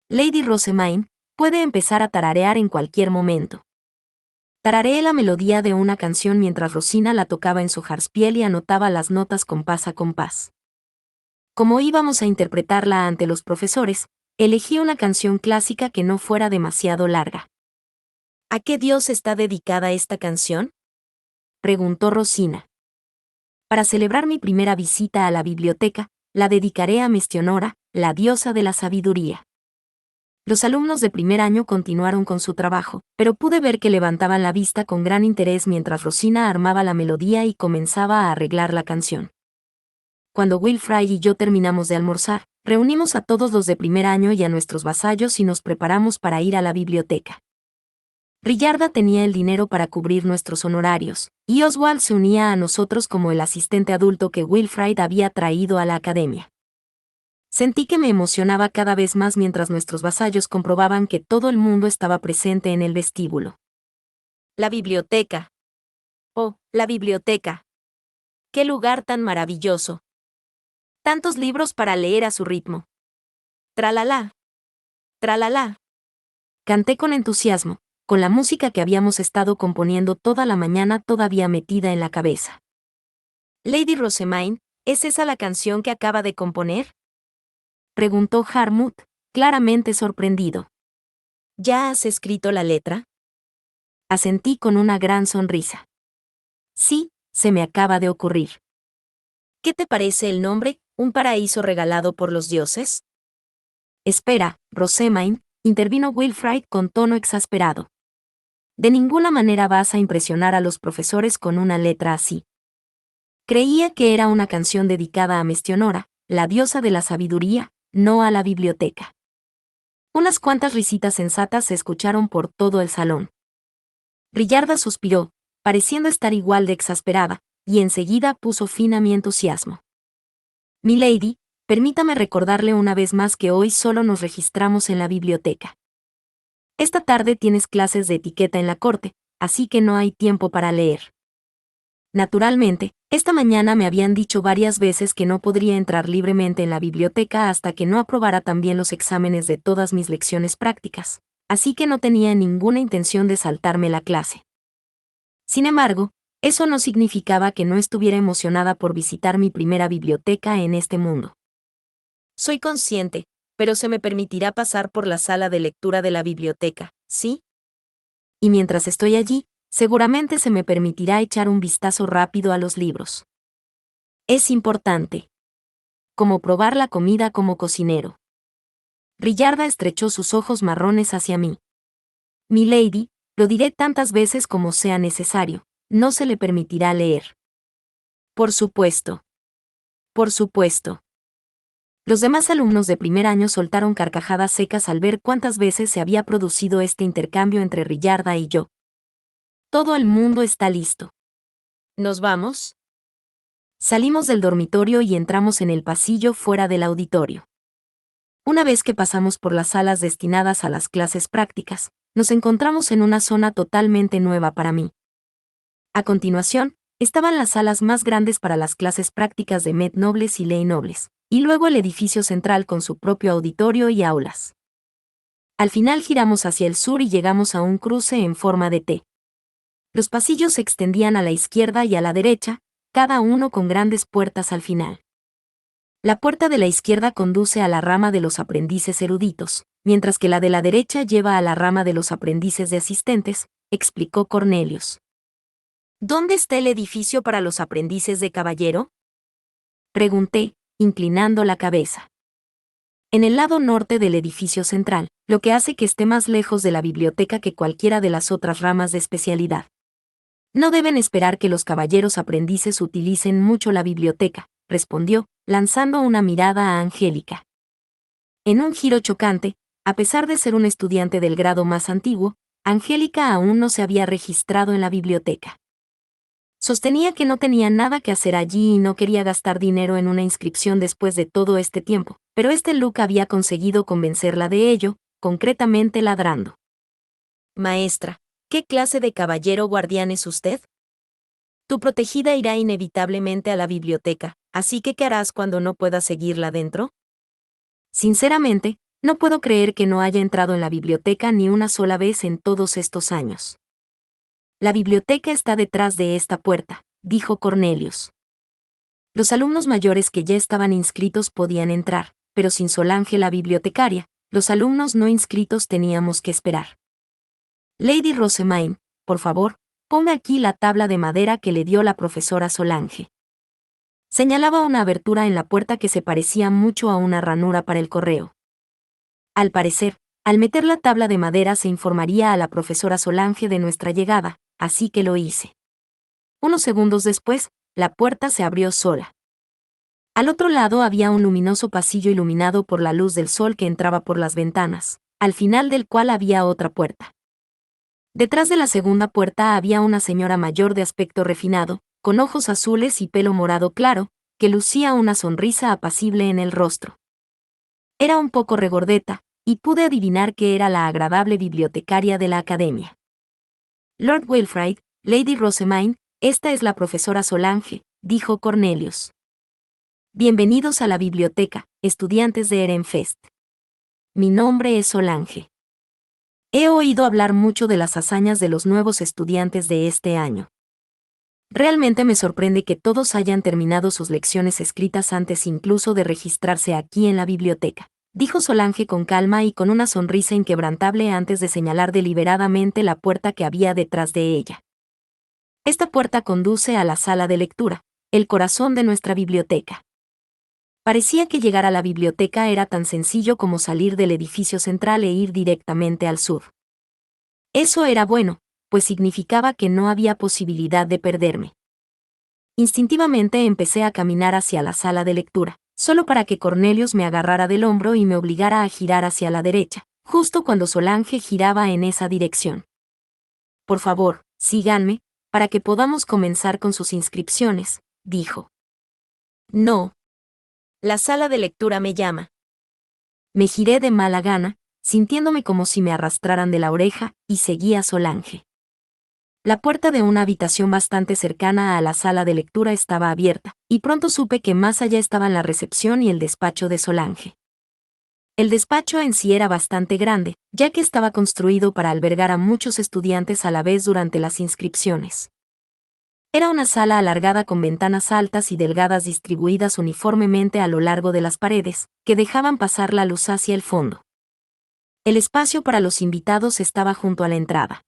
A: Lady Rosamine puede empezar a tararear en cualquier momento. Tarareé la melodía de una canción mientras Rosina la tocaba en su jarspiel y anotaba las notas compás a compás. Como íbamos a interpretarla ante los profesores, elegí una canción clásica que no fuera demasiado larga. ¿A qué dios está dedicada esta canción?, preguntó Rosina. Para celebrar mi primera visita a la biblioteca, la dedicaré a Mestionora, la diosa de la sabiduría. Los alumnos de primer año continuaron con su trabajo, pero pude ver que levantaban la vista con gran interés mientras Rosina armaba la melodía y comenzaba a arreglar la canción. Cuando Wilfrid y yo terminamos de almorzar, reunimos a todos los de primer año y a nuestros vasallos y nos preparamos para ir a la biblioteca. Rillarda tenía el dinero para cubrir nuestros honorarios, y Oswald se unía a nosotros como el asistente adulto que Wilfrid había traído a la academia. Sentí que me emocionaba cada vez más mientras nuestros vasallos comprobaban que todo el mundo estaba presente en el vestíbulo. La biblioteca. Oh, la biblioteca. ¡Qué lugar tan maravilloso! Tantos libros para leer a su ritmo. Tralalá. Tralalá. Canté con entusiasmo, con la música que habíamos estado componiendo toda la mañana todavía metida en la cabeza. Lady Rosamine, ¿es esa la canción que acaba de componer?, preguntó Harmut, claramente sorprendido. ¿Ya has escrito la letra?, asentí con una gran sonrisa. Sí, se me acaba de ocurrir. ¿Qué te parece el nombre, Un paraíso regalado por los dioses? Espera, Rosamine, intervino Wilfrid con tono exasperado. De ninguna manera vas a impresionar a los profesores con una letra así. Creía que era una canción dedicada a Mestionora, la diosa de la sabiduría, no a la biblioteca. Unas cuantas risitas sensatas se escucharon por todo el salón. Rillarda suspiró, pareciendo estar igual de exasperada, y enseguida puso fin a mi entusiasmo. Milady, permítame recordarle una vez más que hoy solo nos registramos en la biblioteca. Esta tarde tienes clases de etiqueta en la corte, así que no hay tiempo para leer. Naturalmente, esta mañana me habían dicho varias veces que no podría entrar libremente en la biblioteca hasta que no aprobara también los exámenes de todas mis lecciones prácticas, así que no tenía ninguna intención de saltarme la clase. Sin embargo, eso no significaba que no estuviera emocionada por visitar mi primera biblioteca en este mundo. Soy consciente, pero se me permitirá pasar por la sala de lectura de la biblioteca, ¿sí? Y mientras estoy allí, seguramente se me permitirá echar un vistazo rápido a los libros. Es importante. Como probar la comida como cocinero. Rillarda estrechó sus ojos marrones hacia mí. Milady, lo diré tantas veces como sea necesario, no se le permitirá leer. Por supuesto. Por supuesto. Los demás alumnos de primer año soltaron carcajadas secas al ver cuántas veces se había producido este intercambio entre Rillarda y yo. Todo el mundo está listo. ¿Nos vamos? Salimos del dormitorio y entramos en el pasillo fuera del auditorio. Una vez que pasamos por las salas destinadas a las clases prácticas, nos encontramos en una zona totalmente nueva para mí. A continuación, estaban las salas más grandes para las clases prácticas de Med Nobles y Ley Nobles, y luego el edificio central con su propio auditorio y aulas. Al final giramos hacia el sur y llegamos a un cruce en forma de T. Los pasillos se extendían a la izquierda y a la derecha, cada uno con grandes puertas al final. La puerta de la izquierda conduce a la rama de los aprendices eruditos, mientras que la de la derecha lleva a la rama de los aprendices de asistentes, explicó Cornelius. ¿Dónde está el edificio para los aprendices de caballero? Pregunté, inclinando la cabeza. En el lado norte del edificio central, lo que hace que esté más lejos de la biblioteca que cualquiera de las otras ramas de especialidad. No deben esperar que los caballeros aprendices utilicen mucho la biblioteca, respondió, lanzando una mirada a Angélica. En un giro chocante, a pesar de ser un estudiante del grado más antiguo, Angélica aún no se había registrado en la biblioteca. Sostenía que no tenía nada que hacer allí y no quería gastar dinero en una inscripción después de todo este tiempo, pero Luke había conseguido convencerla de ello, concretamente ladrando. Maestra, ¿qué clase de caballero guardián es usted? Tu protegida irá inevitablemente a la biblioteca, así que ¿qué harás cuando no puedas seguirla dentro? Sinceramente, no puedo creer que no haya entrado en la biblioteca ni una sola vez en todos estos años. La biblioteca está detrás de esta puerta, dijo Cornelius. Los alumnos mayores que ya estaban inscritos podían entrar, pero sin Solange la bibliotecaria, los alumnos no inscritos teníamos que esperar. Lady Rosemaine, por favor, ponga aquí la tabla de madera que le dio la profesora Solange. Señalaba una abertura en la puerta que se parecía mucho a una ranura para el correo. Al parecer, al meter la tabla de madera se informaría a la profesora Solange de nuestra llegada, así que lo hice. Unos segundos después, la puerta se abrió sola. Al otro lado había un luminoso pasillo iluminado por la luz del sol que entraba por las ventanas, al final del cual había otra puerta. Detrás de la segunda puerta había una señora mayor de aspecto refinado, con ojos azules y pelo morado claro, que lucía una sonrisa apacible en el rostro. Era un poco regordeta, y pude adivinar que era la agradable bibliotecaria de la academia. Lord Wilfrid, Lady Rosemaine, esta es la profesora Solange, dijo Cornelius. Bienvenidos a la biblioteca, estudiantes de Ehrenfest. Mi nombre es Solange. He oído hablar mucho de las hazañas de los nuevos estudiantes de este año. Realmente me sorprende que todos hayan terminado sus lecciones escritas antes incluso de registrarse aquí en la biblioteca, dijo Solange con calma y con una sonrisa inquebrantable antes de señalar deliberadamente la puerta que había detrás de ella. Esta puerta conduce a la sala de lectura, el corazón de nuestra biblioteca. Parecía que llegar a la biblioteca era tan sencillo como salir del edificio central e ir directamente al sur. Eso era bueno, pues significaba que no había posibilidad de perderme. Instintivamente empecé a caminar hacia la sala de lectura, solo para que Cornelius me agarrara del hombro y me obligara a girar hacia la derecha, justo cuando Solange giraba en esa dirección. Por favor, síganme, para que podamos comenzar con sus inscripciones, dijo. No. La sala de lectura me llama. Me giré de mala gana, sintiéndome como si me arrastraran de la oreja, y seguí a Solange. La puerta de una habitación bastante cercana a la sala de lectura estaba abierta, y pronto supe que más allá estaban la recepción y el despacho de Solange. El despacho en sí era bastante grande, ya que estaba construido para albergar a muchos estudiantes a la vez durante las inscripciones. Era una sala alargada con ventanas altas y delgadas distribuidas uniformemente a lo largo de las paredes, que dejaban pasar la luz hacia el fondo. El espacio para los invitados estaba junto a la entrada.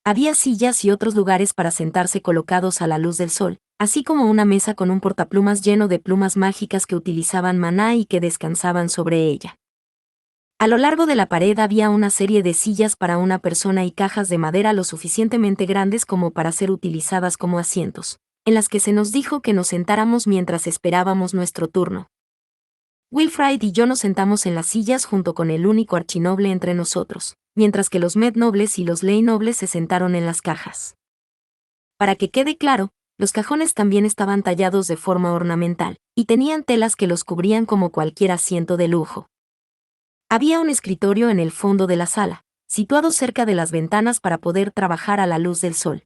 A: Había sillas y otros lugares para sentarse colocados a la luz del sol, así como una mesa con un portaplumas lleno de plumas mágicas que utilizaban maná y que descansaban sobre ella. A lo largo de la pared había una serie de sillas para una persona y cajas de madera lo suficientemente grandes como para ser utilizadas como asientos, en las que se nos dijo que nos sentáramos mientras esperábamos nuestro turno. Wilfrid y yo nos sentamos en las sillas junto con el único archinoble entre nosotros, mientras que los Med nobles y los Ley nobles se sentaron en las cajas. Para que quede claro, los cajones también estaban tallados de forma ornamental, y tenían telas que los cubrían como cualquier asiento de lujo. Había un escritorio en el fondo de la sala, situado cerca de las ventanas para poder trabajar a la luz del sol.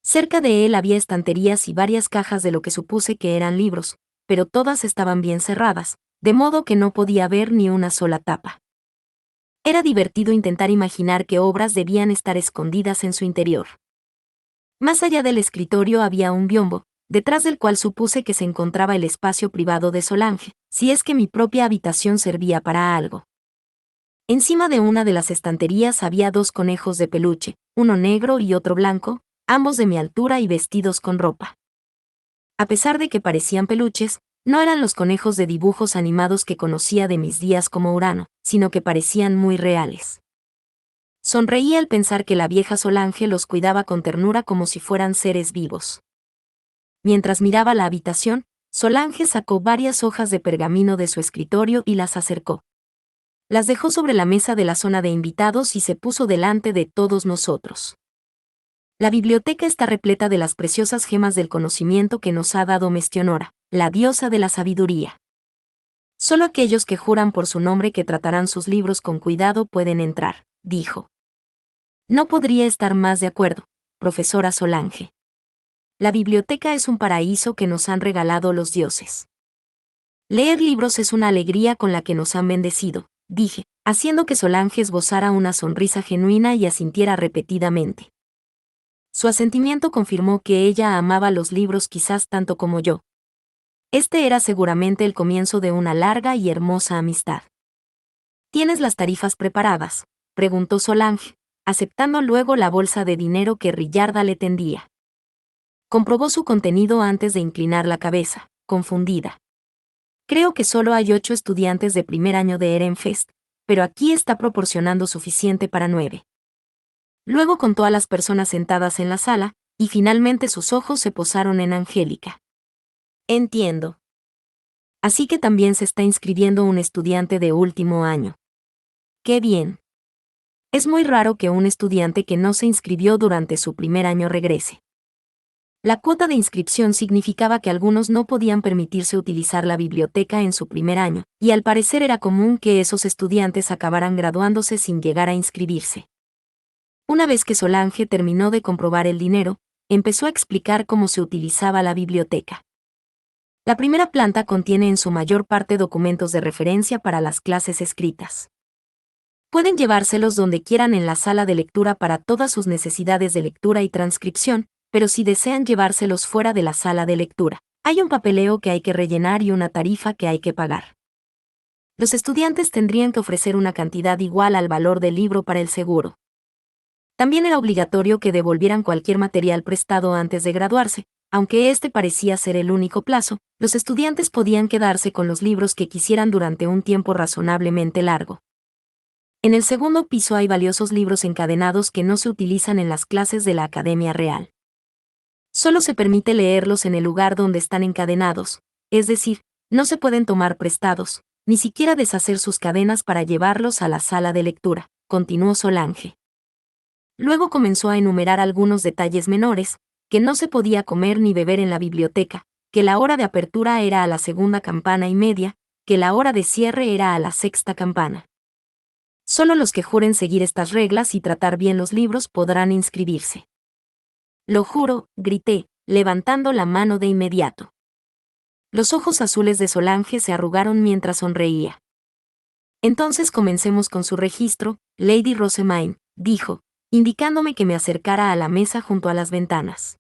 A: Cerca de él había estanterías y varias cajas de lo que supuse que eran libros, pero todas estaban bien cerradas, de modo que no podía ver ni una sola tapa. Era divertido intentar imaginar qué obras debían estar escondidas en su interior. Más allá del escritorio había un biombo, detrás del cual supuse que se encontraba el espacio privado de Solange, si es que mi propia habitación servía para algo. Encima de una de las estanterías había 2 conejos de peluche, uno negro y otro blanco, ambos de mi altura y vestidos con ropa. A pesar de que parecían peluches, no eran los conejos de dibujos animados que conocía de mis días como Urano, sino que parecían muy reales. Sonreí al pensar que la vieja Solange los cuidaba con ternura como si fueran seres vivos. Mientras miraba la habitación, Solange sacó varias hojas de pergamino de su escritorio y las acercó. Las dejó sobre la mesa de la zona de invitados y se puso delante de todos nosotros. La biblioteca está repleta de las preciosas gemas del conocimiento que nos ha dado Mestionora, la diosa de la sabiduría. Solo aquellos que juran por su nombre que tratarán sus libros con cuidado pueden entrar, dijo. No podría estar más de acuerdo, profesora Solange. La biblioteca es un paraíso que nos han regalado los dioses. Leer libros es una alegría con la que nos han bendecido, dije, haciendo que Solange esbozara una sonrisa genuina y asintiera repetidamente. Su asentimiento confirmó que ella amaba los libros quizás tanto como yo. Este era seguramente el comienzo de una larga y hermosa amistad. ¿Tienes las tarifas preparadas?, preguntó Solange, aceptando luego la bolsa de dinero que Rillarda le tendía. Comprobó su contenido antes de inclinar la cabeza, confundida. Creo que solo hay 8 estudiantes de primer año de Ehrenfest, pero aquí está proporcionando suficiente para 9. Luego contó a las personas sentadas en la sala, y finalmente sus ojos se posaron en Angélica. Entiendo. Así que también se está inscribiendo un estudiante de último año. ¡Qué bien! Es muy raro que un estudiante que no se inscribió durante su primer año regrese. La cuota de inscripción significaba que algunos no podían permitirse utilizar la biblioteca en su primer año, y al parecer era común que esos estudiantes acabaran graduándose sin llegar a inscribirse. Una vez que Solange terminó de comprobar el dinero, empezó a explicar cómo se utilizaba la biblioteca. La primera planta contiene en su mayor parte documentos de referencia para las clases escritas. Pueden llevárselos donde quieran en la sala de lectura para todas sus necesidades de lectura y transcripción, pero si desean llevárselos fuera de la sala de lectura, hay un papeleo que hay que rellenar y una tarifa que hay que pagar. Los estudiantes tendrían que ofrecer una cantidad igual al valor del libro para el seguro. También era obligatorio que devolvieran cualquier material prestado antes de graduarse, aunque este parecía ser el único plazo, los estudiantes podían quedarse con los libros que quisieran durante un tiempo razonablemente largo. En el segundo piso hay valiosos libros encadenados que no se utilizan en las clases de la Academia Real. Solo se permite leerlos en el lugar donde están encadenados, es decir, no se pueden tomar prestados, ni siquiera deshacer sus cadenas para llevarlos a la sala de lectura, continuó Solange. Luego comenzó a enumerar algunos detalles menores, que no se podía comer ni beber en la biblioteca, que la hora de apertura era a la 2ª campana y media, que la hora de cierre era a la 6ª campana. Solo los que juren seguir estas reglas y tratar bien los libros podrán inscribirse. Lo juro, grité, levantando la mano de inmediato. Los ojos azules de Solange se arrugaron mientras sonreía. Entonces comencemos con su registro, Lady Rosamine, dijo, indicándome que me acercara a la mesa junto a las ventanas.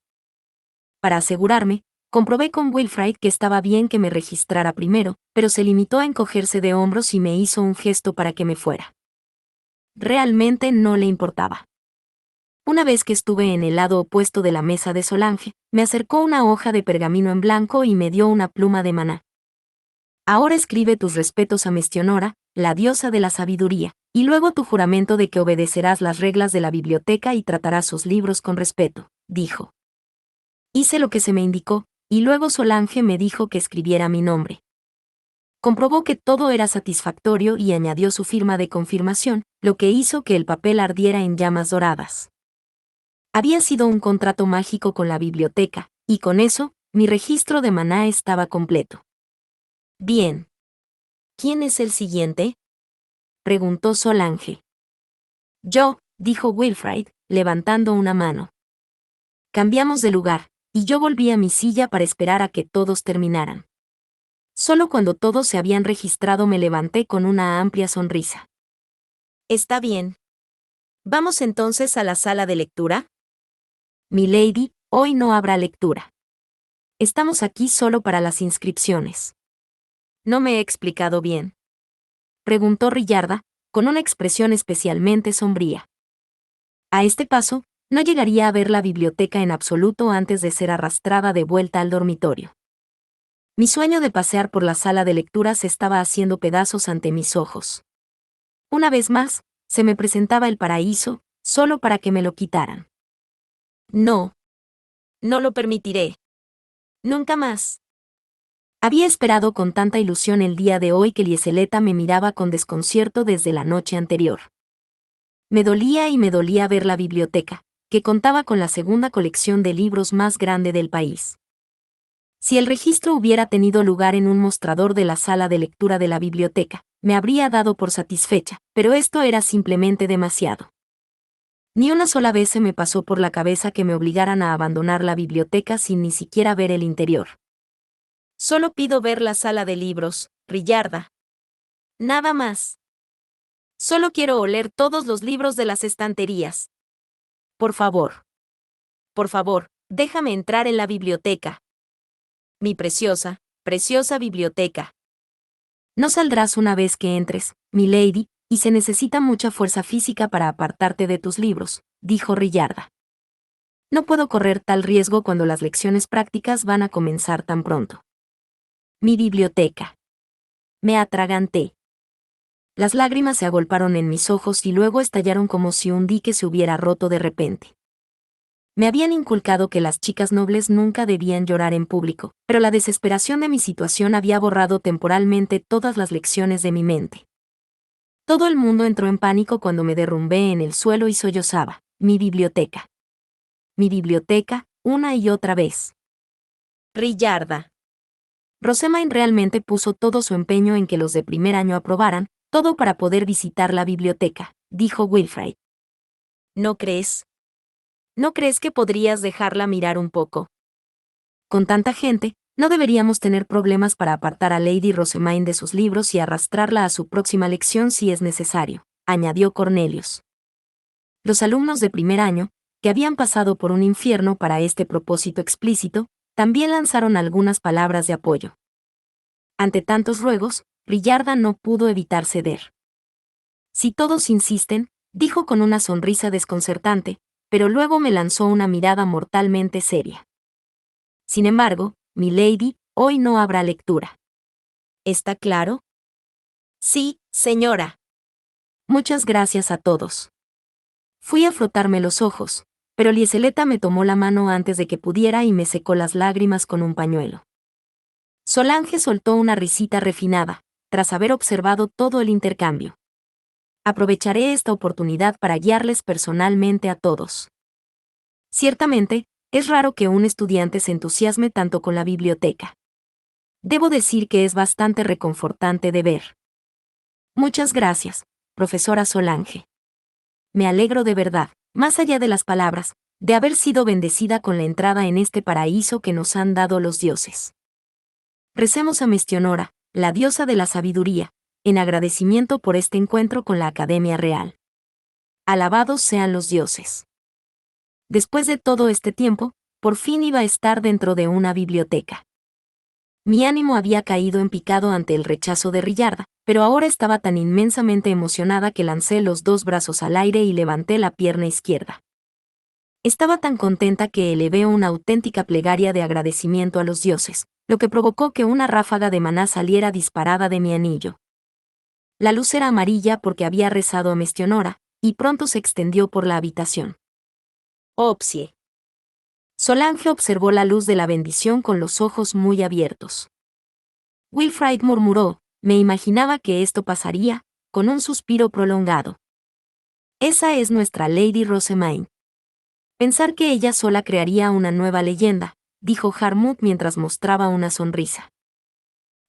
A: Para asegurarme, comprobé con Wilfrid que estaba bien que me registrara primero, pero se limitó a encogerse de hombros y me hizo un gesto para que me fuera. Realmente no le importaba. Una vez que estuve en el lado opuesto de la mesa de Solange, me acercó una hoja de pergamino en blanco y me dio una pluma de maná. Ahora escribe tus respetos a Mestionora, la diosa de la sabiduría, y luego tu juramento de que obedecerás las reglas de la biblioteca y tratarás sus libros con respeto, dijo. Hice lo que se me indicó, y luego Solange me dijo que escribiera mi nombre. Comprobó que todo era satisfactorio y añadió su firma de confirmación, lo que hizo que el papel ardiera en llamas doradas. Había sido un contrato mágico con la biblioteca, y con eso, mi registro de maná estaba completo. Bien. ¿Quién es el siguiente?, preguntó Solange. Yo, dijo Wilfrid, levantando una mano. Cambiamos de lugar, y yo volví a mi silla para esperar a que todos terminaran. Solo cuando todos se habían registrado me levanté con una amplia sonrisa. Está bien. ¿Vamos entonces a la sala de lectura? Milady, hoy no habrá lectura. Estamos aquí solo para las inscripciones. ¿No me he explicado bien?, preguntó Riarda, con una expresión especialmente sombría. A este paso, no llegaría a ver la biblioteca en absoluto antes de ser arrastrada de vuelta al dormitorio. Mi sueño de pasear por la sala de lectura se estaba haciendo pedazos ante mis ojos. Una vez más, se me presentaba el paraíso, solo para que me lo quitaran. No. No lo permitiré. Nunca más. Había esperado con tanta ilusión el día de hoy que Lieseleta me miraba con desconcierto desde la noche anterior. Me dolía y me dolía ver la biblioteca, que contaba con la segunda colección de libros más grande del país. Si el registro hubiera tenido lugar en un mostrador de la sala de lectura de la biblioteca, me habría dado por satisfecha, pero esto era simplemente demasiado. Ni una sola vez se me pasó por la cabeza que me obligaran a abandonar la biblioteca sin ni siquiera ver el interior. Solo pido ver la sala de libros, Riarda. Nada más. Solo quiero oler todos los libros de las estanterías. Por favor. Por favor, déjame entrar en la biblioteca. Mi preciosa, preciosa biblioteca. No saldrás una vez que entres, milady, y se necesita mucha fuerza física para apartarte de tus libros, dijo Riarda. No puedo correr tal riesgo cuando las lecciones prácticas van a comenzar tan pronto. Mi biblioteca. Me atraganté. Las lágrimas se agolparon en mis ojos y luego estallaron como si un dique se hubiera roto de repente. Me habían inculcado que las chicas nobles nunca debían llorar en público, pero la desesperación de mi situación había borrado temporalmente todas las lecciones de mi mente. Todo el mundo entró en pánico cuando me derrumbé en el suelo y sollozaba. Mi biblioteca. Mi biblioteca, una y otra vez. Riarda. Rosemaine realmente puso todo su empeño en que los de primer año aprobaran, todo para poder visitar la biblioteca, dijo Wilfrid. ¿No crees? ¿No crees que podrías dejarla mirar un poco? Con tanta gente, no deberíamos tener problemas para apartar a Lady Rosemaine de sus libros y arrastrarla a su próxima lección si es necesario, añadió Cornelius. Los alumnos de primer año, que habían pasado por un infierno para este propósito explícito, también lanzaron algunas palabras de apoyo. Ante tantos ruegos, Riarda no pudo evitar ceder. Si todos insisten, dijo con una sonrisa desconcertante, pero luego me lanzó una mirada mortalmente seria. Sin embargo, milady, hoy no habrá lectura. ¿Está claro? Sí, señora. Muchas gracias a todos. Fui a frotarme los ojos, pero Lieseleta me tomó la mano antes de que pudiera y me secó las lágrimas con un pañuelo. Solange soltó una risita refinada, tras haber observado todo el intercambio. Aprovecharé esta oportunidad para guiarles personalmente a todos. Ciertamente, es raro que un estudiante se entusiasme tanto con la biblioteca. Debo decir que es bastante reconfortante de ver. Muchas gracias, profesora Solange. Me alegro de verdad, más allá de las palabras, de haber sido bendecida con la entrada en este paraíso que nos han dado los dioses. Recemos a Mestionora, la diosa de la sabiduría, en agradecimiento por este encuentro con la Academia Real. Alabados sean los dioses. Después de todo este tiempo, por fin iba a estar dentro de una biblioteca. Mi ánimo había caído en picado ante el rechazo de Riarda, pero ahora estaba tan inmensamente emocionada que lancé los dos brazos al aire y levanté la pierna izquierda. Estaba tan contenta que elevé una auténtica plegaria de agradecimiento a los dioses, lo que provocó que una ráfaga de maná saliera disparada de mi anillo. La luz era amarilla porque había rezado a Mestionora, y pronto se extendió por la habitación. Opsie. Solange observó la luz de la bendición con los ojos muy abiertos. Wilfrid murmuró, me imaginaba que esto pasaría, con un suspiro prolongado. Esa es nuestra Lady Rosemaine. Pensar que ella sola crearía una nueva leyenda, dijo Harmut mientras mostraba una sonrisa.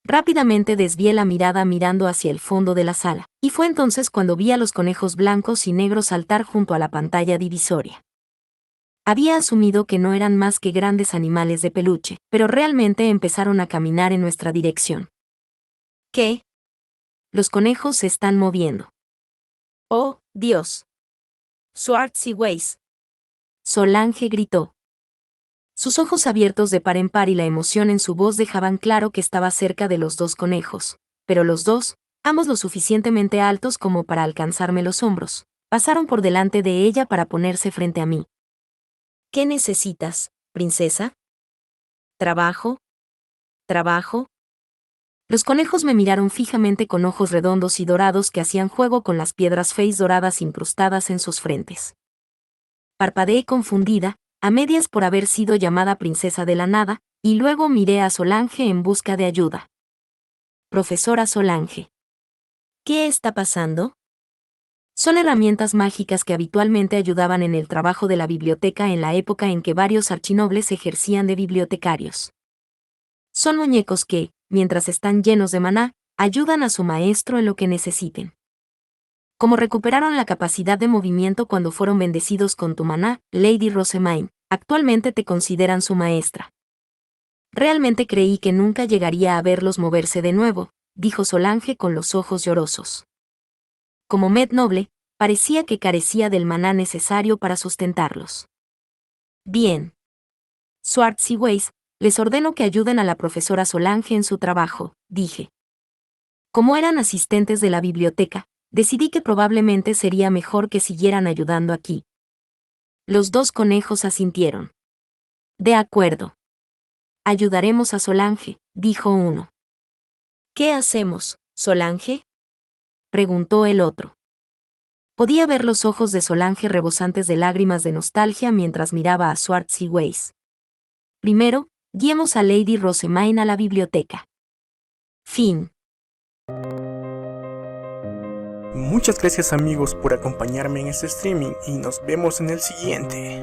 A: Rápidamente desvié la mirada mirando hacia el fondo de la sala, y fue entonces cuando vi a los conejos blancos y negros saltar junto a la pantalla divisoria. Había asumido que no eran más que grandes animales de peluche, pero realmente empezaron a caminar en nuestra dirección. ¿Qué? Los conejos se están moviendo. ¡Oh, Dios! Swartz y Weiss. Solange gritó. Sus ojos abiertos de par en par y la emoción en su voz dejaban claro que estaba cerca de los dos conejos, pero los dos, ambos lo suficientemente altos como para alcanzarme los hombros, pasaron por delante de ella para ponerse frente a mí. ¿Qué necesitas, princesa? ¿Trabajo? ¿Trabajo? Los conejos me miraron fijamente con ojos redondos y dorados que hacían juego con las piedras Face doradas incrustadas en sus frentes. Parpadeé confundida, a medias por haber sido llamada princesa de la nada, y luego miré a Solange en busca de ayuda. Profesora Solange. ¿Qué está pasando? Son herramientas mágicas que habitualmente ayudaban en el trabajo de la biblioteca en la época en que varios archinobles ejercían de bibliotecarios. Son muñecos que, mientras están llenos de maná, ayudan a su maestro en lo que necesiten. Como recuperaron la capacidad de movimiento cuando fueron bendecidos con tu maná, Lady Rosemaine, actualmente te consideran su maestra. Realmente creí que nunca llegaría a verlos moverse de nuevo, dijo Solange con los ojos llorosos. Como Med Noble, parecía que carecía del maná necesario para sustentarlos. Bien. Swartz y Weiss, les ordeno que ayuden a la profesora Solange en su trabajo, dije. Como eran asistentes de la biblioteca, decidí que probablemente sería mejor que siguieran ayudando aquí. Los dos conejos asintieron. De acuerdo. Ayudaremos a Solange, dijo uno. ¿Qué hacemos, Solange? Preguntó el otro. Podía ver los ojos de Solange rebosantes de lágrimas de nostalgia mientras miraba a Swartz y Weiss. Primero, guiemos a Lady Rosemaine a la biblioteca. Fin.
B: Muchas gracias amigos por acompañarme en este streaming y nos vemos en el siguiente.